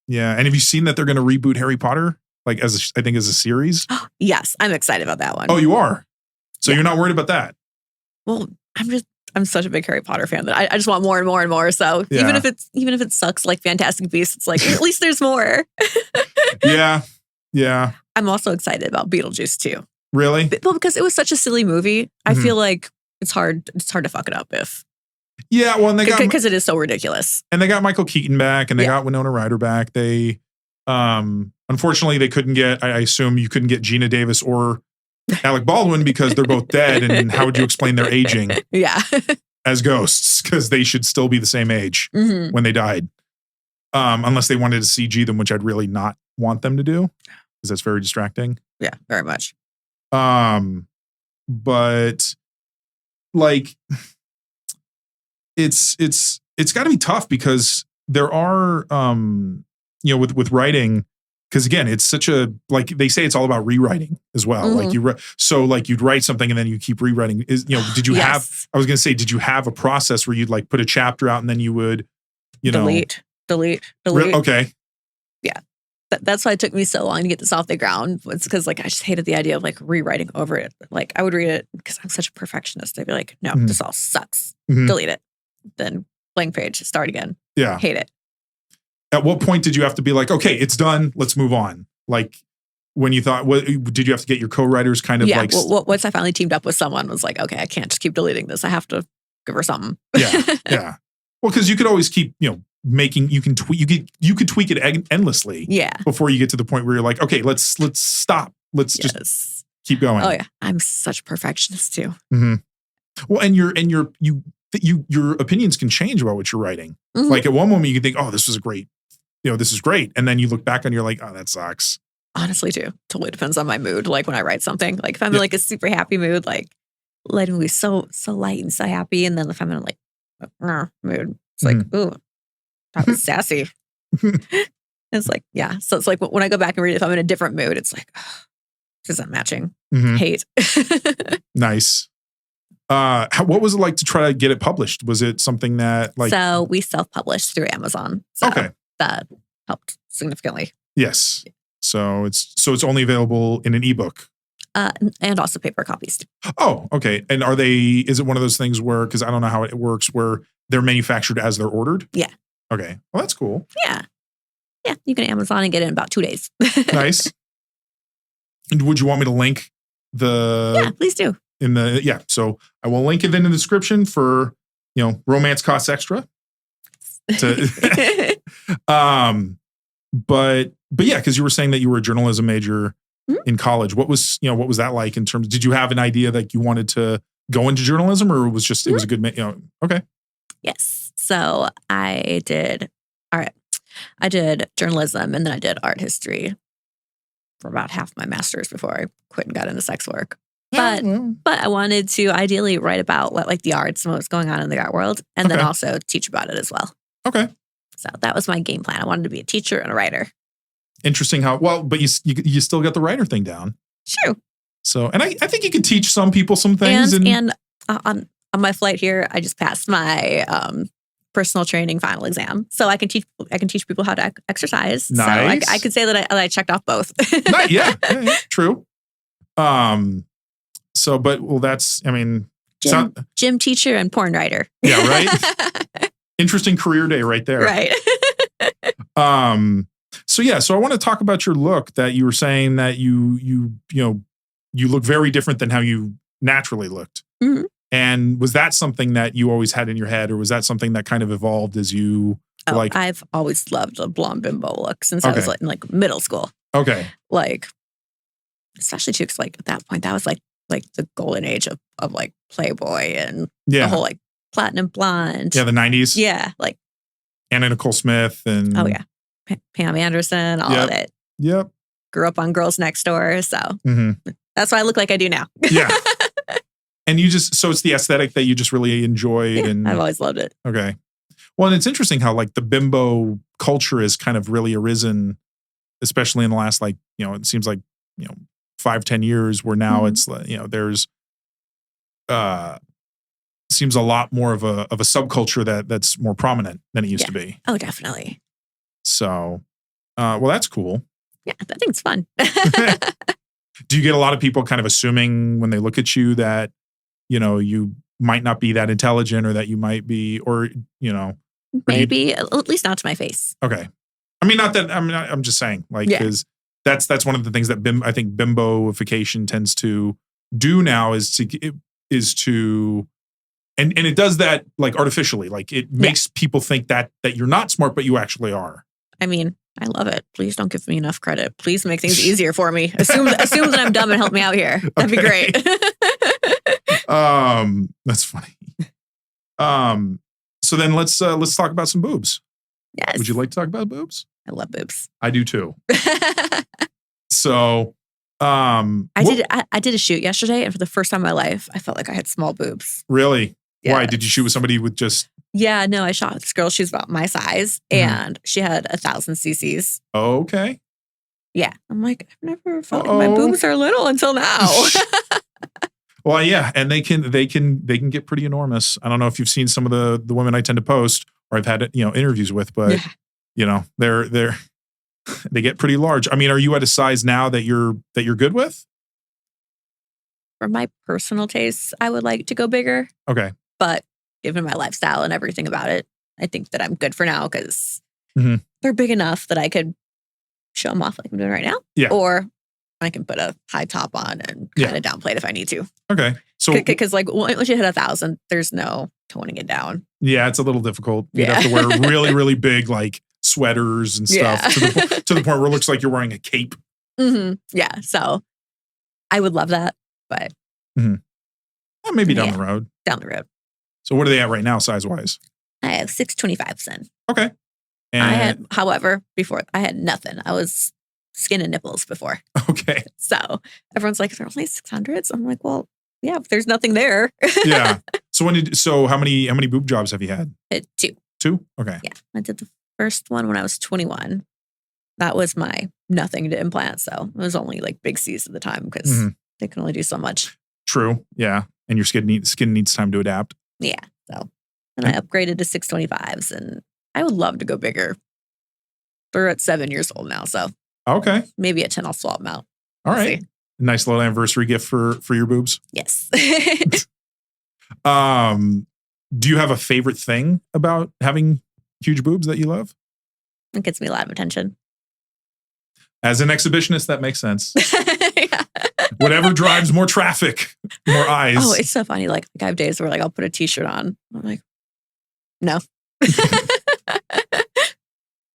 yeah. And have you seen that they're going to reboot Harry Potter? Like I think as a series? Yes. I'm excited about that one. Oh, you are? So you're not worried about that? Well, I'm such a big Harry Potter fan that I just want more and more and more. So even if it sucks like Fantastic Beasts, it's like, at least there's more. Yeah. Yeah. I'm also excited about Beetlejuice too. Really? Well, because it was such a silly movie. I feel like it's hard to fuck it up if. Yeah, well, and because it is so ridiculous. And they got Michael Keaton back, and they got Winona Ryder back. They, unfortunately, they couldn't get. I assume you couldn't get Gina Davis or Alec Baldwin because they're both dead. And how would you explain their aging? Yeah, as ghosts, because they should still be the same age when they died, unless they wanted to CG them, which I'd really not want them to do, because that's very distracting. Yeah, very much. But like. It's got to be tough because there are, with writing, because again, it's such a, like they say, it's all about rewriting as well. Like you'd write something and then you keep rewriting. Did you have, I was going to say, did you have a process where you'd like put a chapter out and then you would, delete. Okay. Yeah. That's why it took me so long to get this off the ground. It's because like I just hated the idea of like rewriting over it. Like I would read it because I'm such a perfectionist. I'd be like, no, this all sucks. Delete it. Then blank page, start again. Yeah. Hate it. At what point did you have to be like, okay, it's done, let's move on? Like when you thought, did you have to get your co-writers kind of like? Well, once I finally teamed up with someone, I was like, okay, I can't just keep deleting this. I have to give her something. Yeah. Well, because you could always keep, making, you could tweak it endlessly. Yeah. Before you get to the point where you're like, okay, let's stop. Let's just keep going. Oh yeah. I'm such a perfectionist too. Well, and your opinions can change about what you're writing. Like at one moment you can think, oh, this is great. This is great. And then you look back and you're like, oh, that sucks. Honestly too. Totally depends on my mood. Like when I write something, like if I'm in like a super happy mood, like let me be so light and so happy. And then if I'm in like mood, it's like, ooh, that was sassy. It's like, yeah. So it's like when I go back and read it, if I'm in a different mood, it's like, oh, this isn't matching. Hate. Nice. What was it like to try to get it published? Was it something that like? So we self-published through Amazon. So that helped significantly. Yes. So it's only available in an ebook. And also paper copies. Oh, okay. And is it one of those things where, because I don't know how it works, where they're manufactured as they're ordered? Yeah. Okay. Well, that's cool. Yeah. Yeah. You can Amazon and get it in about 2 days. Nice. And would you want me to link Yeah, please do. So I will link it in the description for, romance costs extra. But yeah, because you were saying that you were a journalism major in college. What was that like in terms? Did you have an idea that you wanted to go into journalism, or it was just it was a good okay? Yes. So I did. All right. I did journalism and then I did art history for about half my master's before I quit and got into sex work. But I wanted to ideally write about like the arts and what's going on in the art world, and then also teach about it as well. Okay. So that was my game plan. I wanted to be a teacher and a writer. Interesting but you still got the writer thing down. True. So, and I think you can teach some people some things. And on my flight here, I just passed my personal training final exam, so I can teach people how to exercise. Nice. So I could say that I checked off both. Nice. Yeah, true. So, but that's, I mean, gym teacher and porn writer. Yeah, right. Interesting career day right there. Right. So I want to talk about your look, that you were saying that you look very different than how you naturally looked. Mm-hmm. And was that something that you always had in your head, or was that something that kind of evolved as you I've always loved a blonde bimbo look since I was in like middle school. Okay. Like, especially too, because like at that point, that was like the golden age of like Playboy and the whole like platinum blonde. Yeah, the 90s. Yeah, like Anna Nicole Smith and Pam Anderson, all of it. Yep. Grew up on Girls Next Door, so that's why I look like I do now. Yeah. And so it's the aesthetic that you just really enjoyed. Yeah, and I've always loved it. Okay. Well, and it's interesting how like the bimbo culture has kind of really arisen, especially in the last it seems like 5-10 years, where now it's there's seems a lot more of a subculture that's more prominent than it used to be. Oh, definitely. So, well, that's cool. Yeah, I think it's fun. Do you get a lot of people kind of assuming when they look at you that, you might not be that intelligent, or that you might be, or, maybe, at least not to my face. Okay. I mean, not that, I'm just saying, like, because that's one of the things that I think bimboification tends to do now is to, and it does that like artificially, like it makes people think that you're not smart, but you actually are. I mean, I love it. Please don't give me enough credit. Please make things easier for me. Assume that I'm dumb and help me out here. That'd be great. That's funny. So then let's talk about some boobs. Yes. Would you like to talk about boobs? I love boobs. I do too. So, I did a shoot yesterday, and for the first time in my life, I felt like I had small boobs. Really? Yeah. Why? Did you shoot with somebody with just... Yeah, no, I shot with this girl. She was about my size, and she had 1,000 cc's. Okay. Yeah. I'm like, I've never felt like my boobs are little until now. Well, yeah, and they can get pretty enormous. I don't know if you've seen some of the women I tend to post, or I've had interviews with, but they get pretty large. I mean, are you at a size now that you're good with? For my personal tastes, I would like to go bigger. Okay. But given my lifestyle and everything about it, I think that I'm good for now, because they're big enough that I could show them off like I'm doing right now. Yeah. Or I can put a high top on and kind of downplay it if I need to. Okay. So because like once you hit 1,000, there's no toning it down. Yeah, it's a little difficult. You'd have to wear really, really big like sweaters and stuff to the point where it looks like you're wearing a cape. Yeah. So I would love that, but well, maybe down the road. Down the road. So what are they at right now, size wise? I have 625s in. Okay. And however, before I had nothing. I was skin and nipples before. Okay. So everyone's like, they're only 600s. I'm like, well, yeah, if there's nothing there. Yeah. So how many boob jobs have you had? 2. 2? Okay. Yeah. I did the first one when I was 21. That was my nothing to implant. So it was only like big C's at the time, because they can only do so much. True. Yeah. And your skin needs time to adapt. Yeah. So then I upgraded to 625s, and I would love to go bigger. They're at 7 years old now. So okay. Maybe at 10, I'll swap them out. All right. See. Nice little anniversary gift for your boobs. Yes. Do you have a favorite thing about having huge boobs that you love? It gets me a lot of attention. As an exhibitionist, that makes sense. Whatever drives more traffic, more eyes. Oh, it's so funny. Like I have days where like I'll put a t-shirt on. I'm like, no.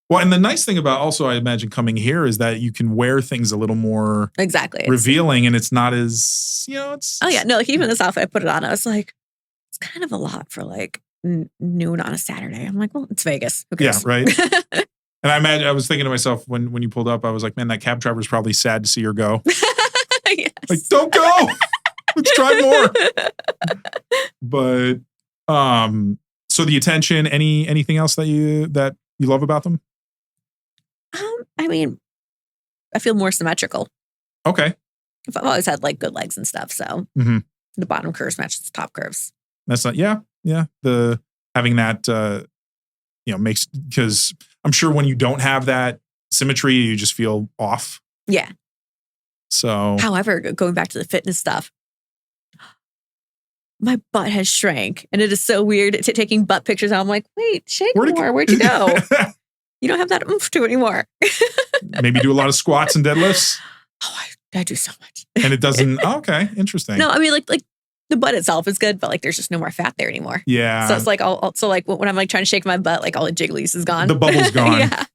Well, and the nice thing about also, I imagine, coming here is that you can wear things a little more revealing, and it's not as, it's... Oh, yeah. No, like even this outfit, I put it on. I was like, it's kind of a lot for like noon on a Saturday. I'm like, well, it's Vegas. Who cares? Yeah, right. And I was thinking to myself when you pulled up, I was like, man, that cab driver's probably sad to see her go. Yes. Like, don't go. Let's drive more. But, so the attention, anything else that you love about them? I mean, I feel more symmetrical. Okay. I've always had like good legs and stuff. So the bottom curves match the top curves. That's not, yeah. The having that, makes, because I'm sure when you don't have that symmetry, you just feel off. Yeah. So, however, going back to the fitness stuff, my butt has shrank, and it is so weird taking butt pictures. I'm like, wait, shake more. Where'd you go? You don't have that oomph to anymore. Maybe do a lot of squats and deadlifts. Oh, I do so much. And it doesn't. Oh, okay, interesting. No, I mean like the butt itself is good, but like there's just no more fat there anymore. Yeah. So it's like so like when I'm like trying to shake my butt, like all the jigglies is gone. The bubble's gone. Yeah.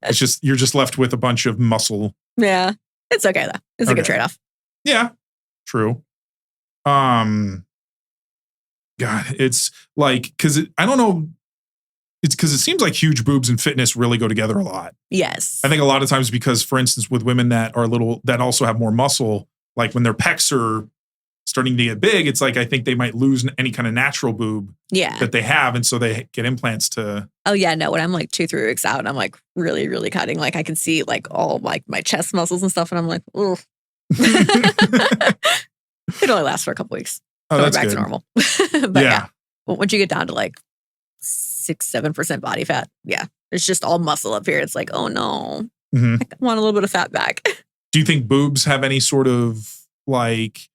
It's you're just left with a bunch of muscle. Yeah. It's okay though. It's a good trade-off. Yeah. True. God, it's like, because I don't know. It's because it seems like huge boobs and fitness really go together a lot. Yes. I think a lot of times because, for instance, with women that are that also have more muscle, like when their pecs are starting to get big, it's like I think they might lose any kind of natural boob that they have. And so they get implants to. Oh, yeah. No, when I'm like 2-3 weeks out and I'm like really, really cutting, like I can see like all like my chest muscles and stuff. And I'm like, oh. It only lasts for a couple weeks. Oh, so that's we're back good. to normal. But yeah. Once you get down to like 6-7% body fat, it's just all muscle up here. It's like, oh no, I want a little bit of fat back. Do you think boobs have any sort of like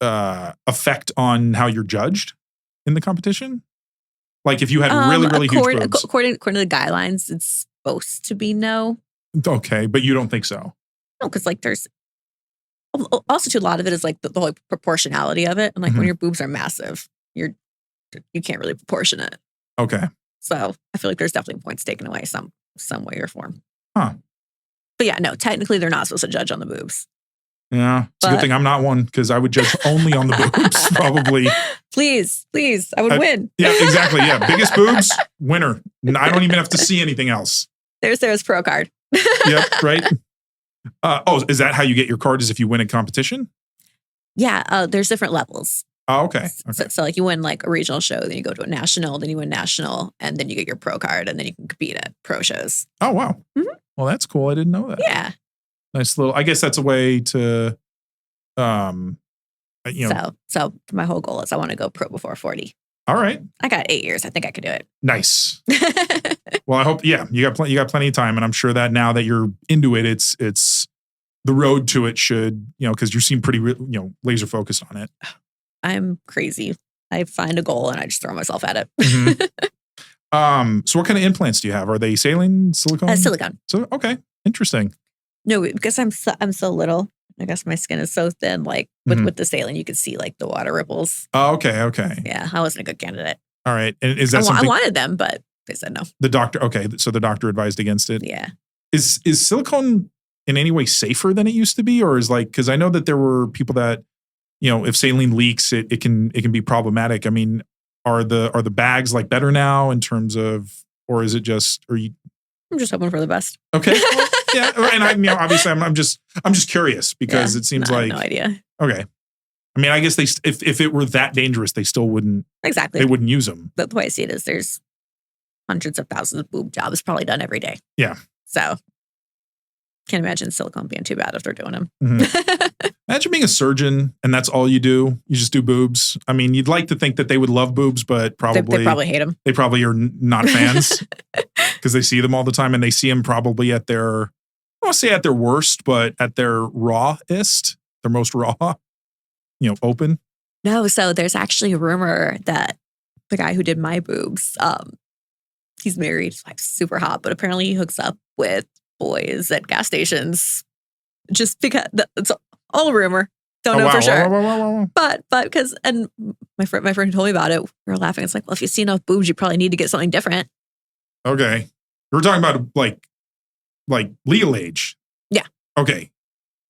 effect on how you're judged in the competition? Like if you had really huge boobs. According to the guidelines, it's supposed to be no. Okay, but you don't think so? No, because like there's also too, a lot of it is like the whole proportionality of it, and like when your boobs are massive, you can't really proportion it. Okay. So I feel like there's definitely points taken away some way or form. Huh. But yeah, no, technically they're not supposed to judge on the boobs. Yeah. It's a good thing I'm not one, because I would judge only on the boobs, probably. Please, I would win. Yeah, exactly. Yeah. Biggest boobs, winner. I don't even have to see anything else. There's Sarah's pro card. Yep, right. Is that how you get your card, is if you win a competition? Yeah, there's different levels. Oh, okay. So like you win like a regional show, then you go to a national, then you win national, and then you get your pro card, and then you can compete at pro shows. Oh, wow. Mm-hmm. Well, that's cool. I didn't know that. Yeah. Nice little, I guess that's a way to, So my whole goal is I want to go pro before 40. All right. I got 8 years. I think I could do it. Nice. Well, I hope, you got plenty of time, and I'm sure that now that you're into it, it's the road to it should, because you seem pretty, laser focused on it. I'm crazy. I find a goal and I just throw myself at it. Mm-hmm. So what kind of implants do you have? Are they saline, silicone? Silicone. So, okay. Interesting. No, because I'm so little. I guess my skin is so thin, like with the saline, you could see like the water ripples. Oh, okay. Yeah, I wasn't a good candidate. All right. And is that something? I wanted them, but they said no. The doctor, okay. So the doctor advised against it? Yeah. Is silicone in any way safer than it used to be? Or is because I know that there were people that, if saline leaks, it can be problematic. I mean, are the bags like better now in terms of, or is it just, I'm just hoping for the best. Okay. Yeah. And obviously I'm just curious, because it seems like, I have no idea. Okay. I mean, I guess if it were that dangerous, they still wouldn't. Exactly. They wouldn't use them. But the way I see it is there's hundreds of thousands of boob jobs probably done every day. Yeah. So can't imagine silicone being too bad if they're doing them. Mm-hmm. Imagine being a surgeon and that's all you do. You just do boobs. I mean, you'd like to think that they would love boobs, but probably they probably hate them. They probably are not fans because they see them all the time, and they see them probably at their, I don't want to say at their worst, but at their rawest, their most raw, open. No, so there's actually a rumor that the guy who did my boobs, he's married, like super hot, but apparently he hooks up with boys at gas stations just because it's all a rumor. Don't know for sure. Wow. But because, and my friend told me about it. We were laughing. It's like, well, if you see enough boobs, you probably need to get something different. Okay. We're talking about like legal age. Yeah. Okay.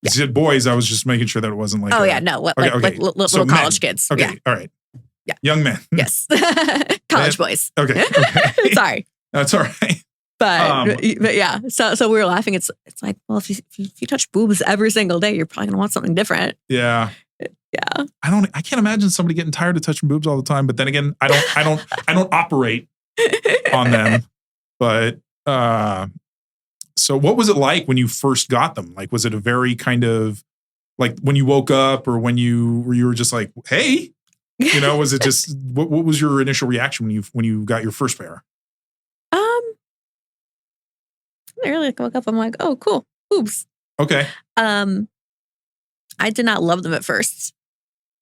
You said boys. I was just making sure that it wasn't like. Like little college kids. Okay. Yeah. All right. Yeah. Young men. Yes. College boys. Okay. Sorry. That's all right. But yeah, so we were laughing. It's like, well, if you touch boobs every single day, you're probably gonna want something different. Yeah. Yeah. I can't imagine somebody getting tired of touching boobs all the time. But then again, I don't operate on them. But so what was it like when you first got them? Like, was it a very kind of Like when you woke up or when you were just like, hey, was it just, what was your initial reaction when you got your first pair? I really woke up. I'm like, oh, cool. Boobs. Okay. I did not love them at first.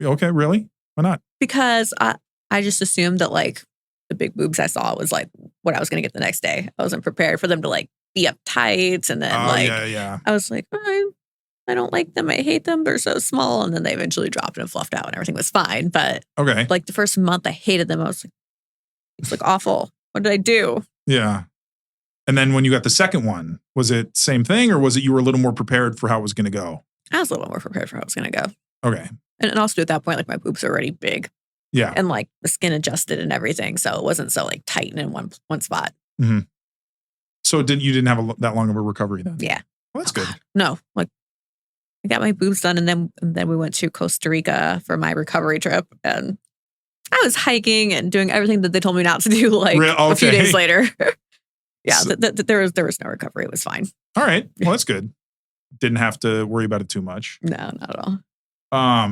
Okay. Really? Why not? Because I just assumed that like the big boobs I saw was like what I was going to get the next day. I wasn't prepared for them to like be uptight. And then I was like, I don't like them. I hate them. They're so small. And then they eventually dropped and fluffed out and everything was fine. But like the first month I hated them. I was like, it's like awful. What did I do? Yeah. And then when you got the second one, was it same thing or was it you were a little more prepared for how it was going to go? I was a little more prepared for how it was going to go. Okay. And also at that point, like my boobs are already big. Yeah. And like the skin adjusted and everything. So it wasn't so like tight in one spot. Mm-hmm. So you didn't have that long of a recovery then? Yeah. Well, that's good. No, like I got my boobs done and then we went to Costa Rica for my recovery trip. And I was hiking and doing everything that they told me not to do like a few days later. Yeah, so, there was no recovery. It was fine. All right. Well, that's good. Didn't have to worry about it too much. No, not at all. I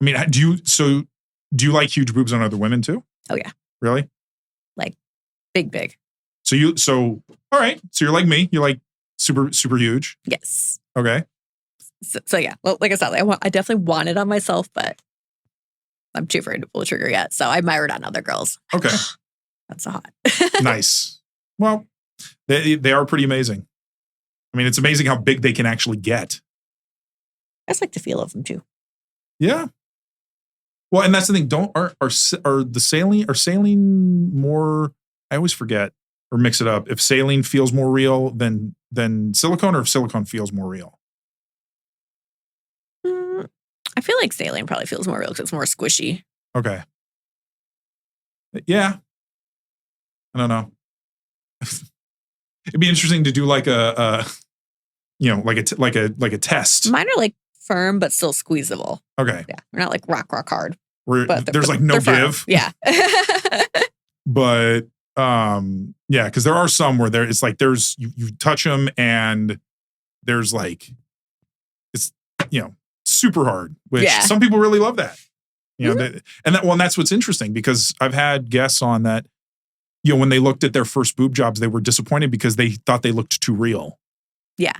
mean, do you like huge boobs on other women too? Oh yeah. Really? Like big. So all right. So you're like me. You're like super, super huge. Yes. Okay. So yeah, well, like I said, I definitely want it on myself, but I'm too afraid to pull the trigger yet. So I admire it on other girls. Okay. That's so hot. Nice. Well, they are pretty amazing. I mean, it's amazing how big they can actually get. I just like the feel of them too. Yeah. Well, and that's the thing. Are saline more? I always forget or mix it up. If saline feels more real than silicone, or if silicone feels more real. I feel like saline probably feels more real because it's more squishy. Okay. Yeah. I don't know. It'd be interesting to do like a test. Mine are like firm but still squeezable. Okay. Yeah, they're not like rock hard. But there's like no give. Yeah. But yeah, because there are some where it's like there's you touch them and there's like it's super hard, which some people really love that. That's what's interesting because I've had guests on that. When they looked at their first boob jobs, they were disappointed because they thought they looked too real. Yeah.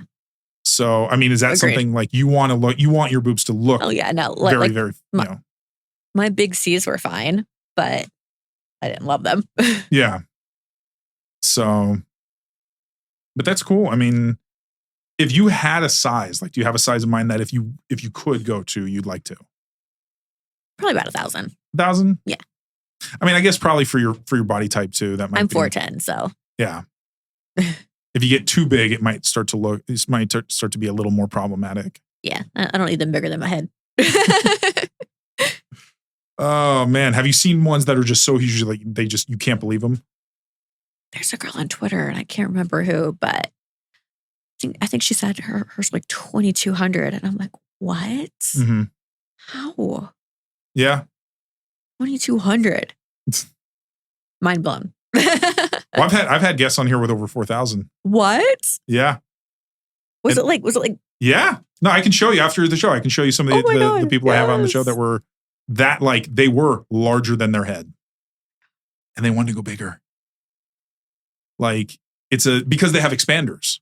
So, I mean, is that something like you want your boobs to look? Oh yeah, no, very, my big C's were fine, but I didn't love them. Yeah. So, but that's cool. I mean, if you had a size, like, do you have a size in mind that if you could go to, you'd like to? Probably about 1,000. 1,000? Yeah. I mean, I guess probably for your body type too. That might. I'm 4'10", so yeah. If you get too big, it might start to be a little more problematic. Yeah, I don't need them bigger than my head. Oh man, have you seen ones that are just so huge like you can't believe them? There's a girl on Twitter and I can't remember who, but I think she said hers like 2,200, and I'm like, what? Mm-hmm. How? Yeah. 2,200. Mind blown. Well, I've had guests on here with over 4,000. What? Yeah. Was it like? Yeah. No, I can show you after the show. I can show you some of the people I have on the show that were they were larger than their head, and they wanted to go bigger. Like because they have expanders.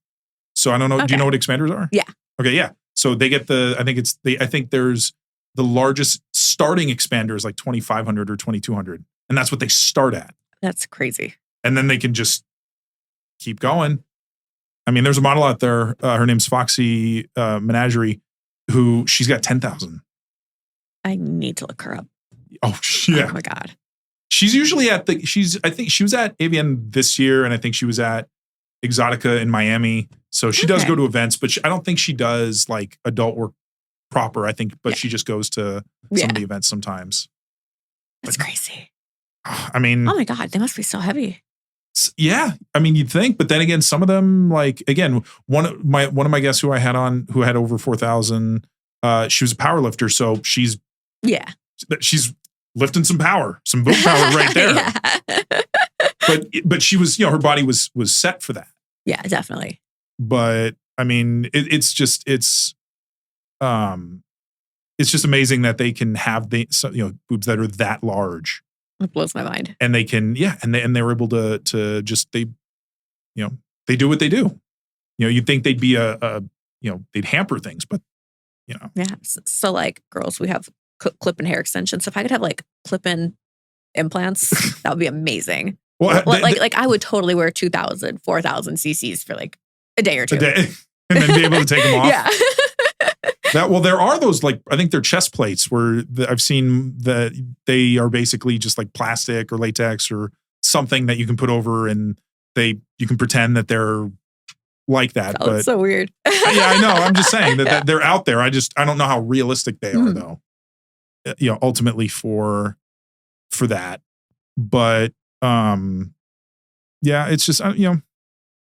So I don't know. Okay. Do you know what expanders are? Yeah. Okay. Yeah. So they get I think there's the largest starting expander is like 2,500 or 2,200. And that's what they start at. That's crazy. And then they can just keep going. I mean, there's a model out there. Her name's Foxy Menagerie, who she's got 10,000. I need to look her up. Oh, yeah. Oh my God. She's usually I think she was at AVN this year. And I think she was at Exotica in Miami. So she does go to events, but I don't think she does like adult work proper, I think, but she just goes to some of the events sometimes. That's crazy. I mean, oh my God, they must be so heavy. Yeah, I mean, you'd think, but then again, some of them, like again, one of my guests who I had on who had over 4,000, she was a power lifter, so she's lifting some boob power right there. But she was, her body was set for that. Yeah, definitely. But I mean, it's just amazing that they can have boobs that are that large. It blows my mind. And they can, and they're able to just they do what they do. You'd think they'd be they'd hamper things, but Yeah. So like girls, we have clip-in hair extensions. So if I could have like clip-in implants, that would be amazing. Well, like I would totally wear 2,000, 4,000 cc's for like a day or two. And then be able to take them off. Yeah. There are those, like, I think they're chest plates where I've seen that they are basically just like plastic or latex or something that you can put over and you can pretend that they're like that. But so weird. Yeah, I know. I'm just saying that they're out there. I don't know how realistic they are though. Ultimately for that. But it's just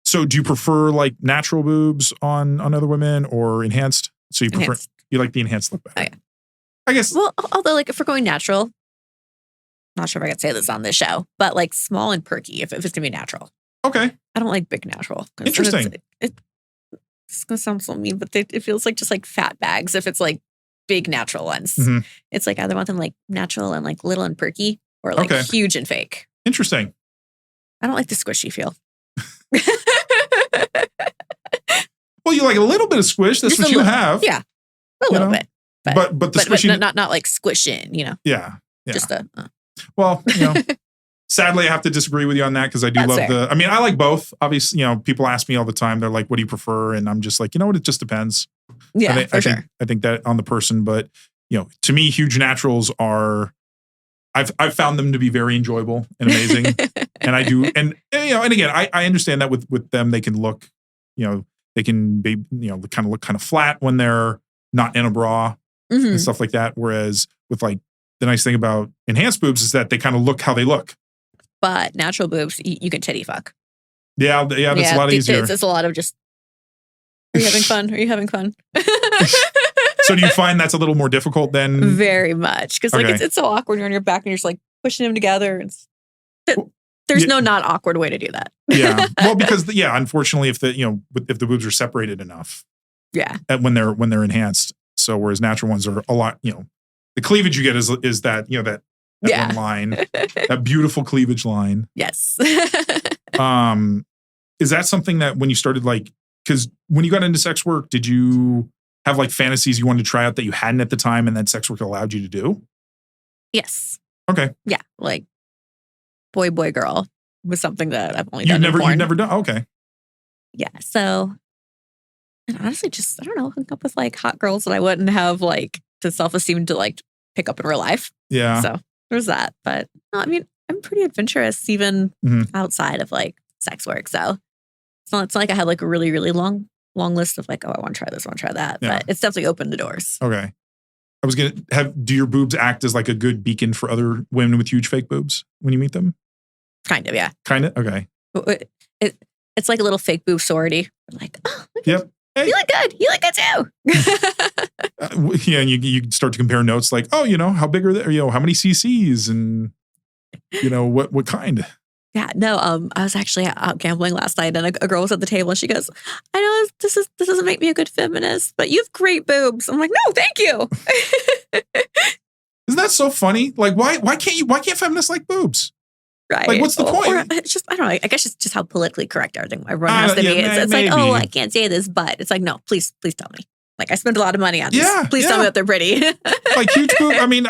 So do you prefer like natural boobs on other women or enhanced? So you prefer you like the enhanced look better? Oh, yeah. I guess. Well, although like if we're going natural, not sure if I could say this on this show, but like small and perky if it's gonna be natural. Okay. I don't like big natural. Interesting. It's gonna sound so mean, but it feels like just like fat bags if it's like big natural ones. Mm-hmm. It's like either want them like natural and like little and perky or like huge and fake. Interesting. I don't like the squishy feel. Well, you like a little bit of squish. That's what you have. Yeah. A little bit. But the squishy. But not like squishing, Yeah. Just Well, sadly, I have to disagree with you on that because I do love fair. I like both. Obviously, people ask me all the time. They're like, what do you prefer? And I'm just like, you know what? It just depends. Yeah, for sure. I think that on the person, but to me, huge naturals are, I've found them to be very enjoyable and amazing. And I do. And again, I understand that with them, they can look, they can be, kind of look kind of flat when they're not in a bra and stuff like that. Whereas with like, the nice thing about enhanced boobs is that they kind of look how they look. But natural boobs, you can titty fuck. Yeah, that's a lot easier. It's a lot of just, are you having fun? Are you having fun? So do you find that's a little more difficult than? Very much. Because it's so awkward when you're on your back and you're just like pushing them together. There's no not awkward way to do that. Yeah. Well, because unfortunately, if the boobs are separated enough. Yeah. When they're enhanced. So whereas natural ones are a lot, the cleavage you get is that, that one line, that beautiful cleavage line. Yes. Is that something that when you started because when you got into sex work, did you have like fantasies you wanted to try out that you hadn't at the time and that sex work allowed you to do? Yes. Okay. Yeah. Like boy, girl was something that I've only done. You've never done? Okay. Yeah. So and honestly, just, I don't know, hook up with like hot girls that I wouldn't have like the self-esteem to like pick up in real life. Yeah. So there's that. But no, I mean, I'm pretty adventurous even outside of like sex work. So it's not like I had like a really, really long list of like, oh, I want to try this, I want to try that. Yeah. But it's definitely opened the doors. Okay. I was going to do your boobs act as like a good beacon for other women with huge fake boobs when you meet them? Kind of, yeah. Kind of? Okay. It's like a little fake boob sorority. Like, oh, look yep. Hey. You look good. You look good too. And you start to compare notes like, oh, how big are they? Or, how many cc's and, what kind? Yeah, no, I was actually out gambling last night and a girl was at the table and she goes, I know this doesn't make me a good feminist, but you have great boobs. I'm like, no, thank you. Isn't that so funny? Like, why can't feminists like boobs? Right. Like, what's the point? Or it's just, I don't know. I guess it's just how politically correct everyone has to be. It's like, oh, I can't say this, but it's like, no, please tell me. Like, I spend a lot of money on this. Please tell me that they're pretty. Like huge boobs. I mean,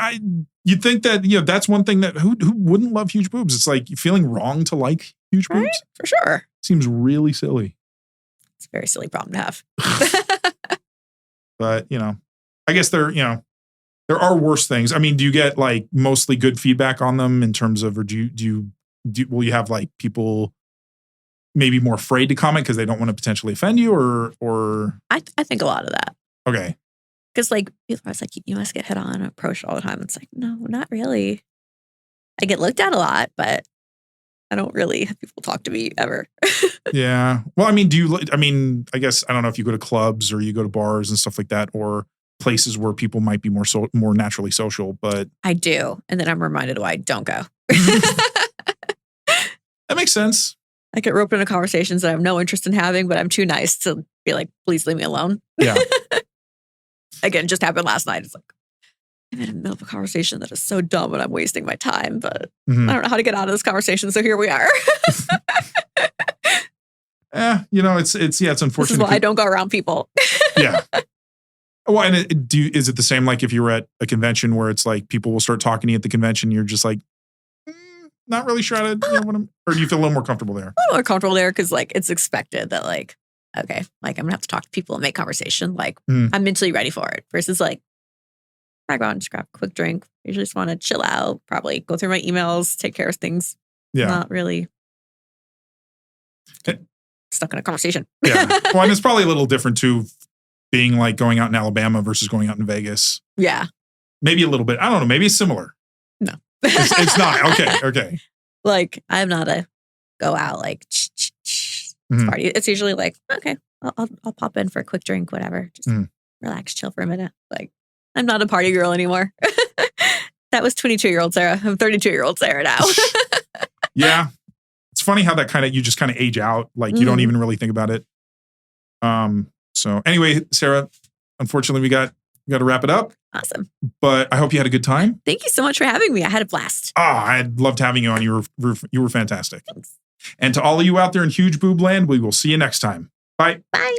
you'd think that, that's one thing that who wouldn't love huge boobs? It's like feeling wrong to like huge boobs. Right? For sure. Seems really silly. It's a very silly problem to have. But, I guess there are worse things. I mean, do you get like mostly good feedback on them in terms of, or will you have like people maybe more afraid to comment because they don't want to potentially offend you or? I think a lot of that. Okay. Because like, people are like, you must get hit on and approached all the time. It's like, no, not really. I get looked at a lot, but I don't really have people talk to me ever. Yeah. Well, I mean, I guess, I don't know if you go to clubs or you go to bars and stuff like that, or places where people might be more naturally social, but. I do. And then I'm reminded why I don't go. That makes sense. I get roped into conversations that I have no interest in having, but I'm too nice to be like, please leave me alone. Yeah. Again, just happened last night. It's like, I'm in the middle of a conversation that is so dumb and I'm wasting my time, but I don't know how to get out of this conversation. So here we are. It's unfortunate. This is why I don't go around people. Yeah. Well, and is it the same like if you were at a convention where it's like people will start talking to you at the convention, you're just like, not really sure how to, or do you feel a little more comfortable there? A little more comfortable there because like it's expected that like, okay, like I'm gonna have to talk to people and make conversation. Like I'm mentally ready for it versus like, I go out and just grab a quick drink. Usually just want to chill out, probably go through my emails, take care of things. Yeah. Not really stuck in a conversation. Yeah. Well, and it's probably a little different too, being like going out in Alabama versus going out in Vegas. Yeah. Maybe a little bit. I don't know. Maybe it's similar. No. It's not. Okay. Like I'm not a go out like party. It's usually like, okay, I'll pop in for a quick drink, whatever. Just relax, chill for a minute. Like I'm not a party girl anymore. That was 22-year-old Sarah. I'm 32-year-old Sarah now. Yeah. It's funny how that you just kind of age out. Like you don't even really think about it. So anyway, Sarah, unfortunately we got to wrap it up. Awesome. But I hope you had a good time. Thank you so much for having me. I had a blast. I loved having you on. You were fantastic. Thanks. And to all of you out there in Huge Boob Land, we will see you next time. Bye. Bye.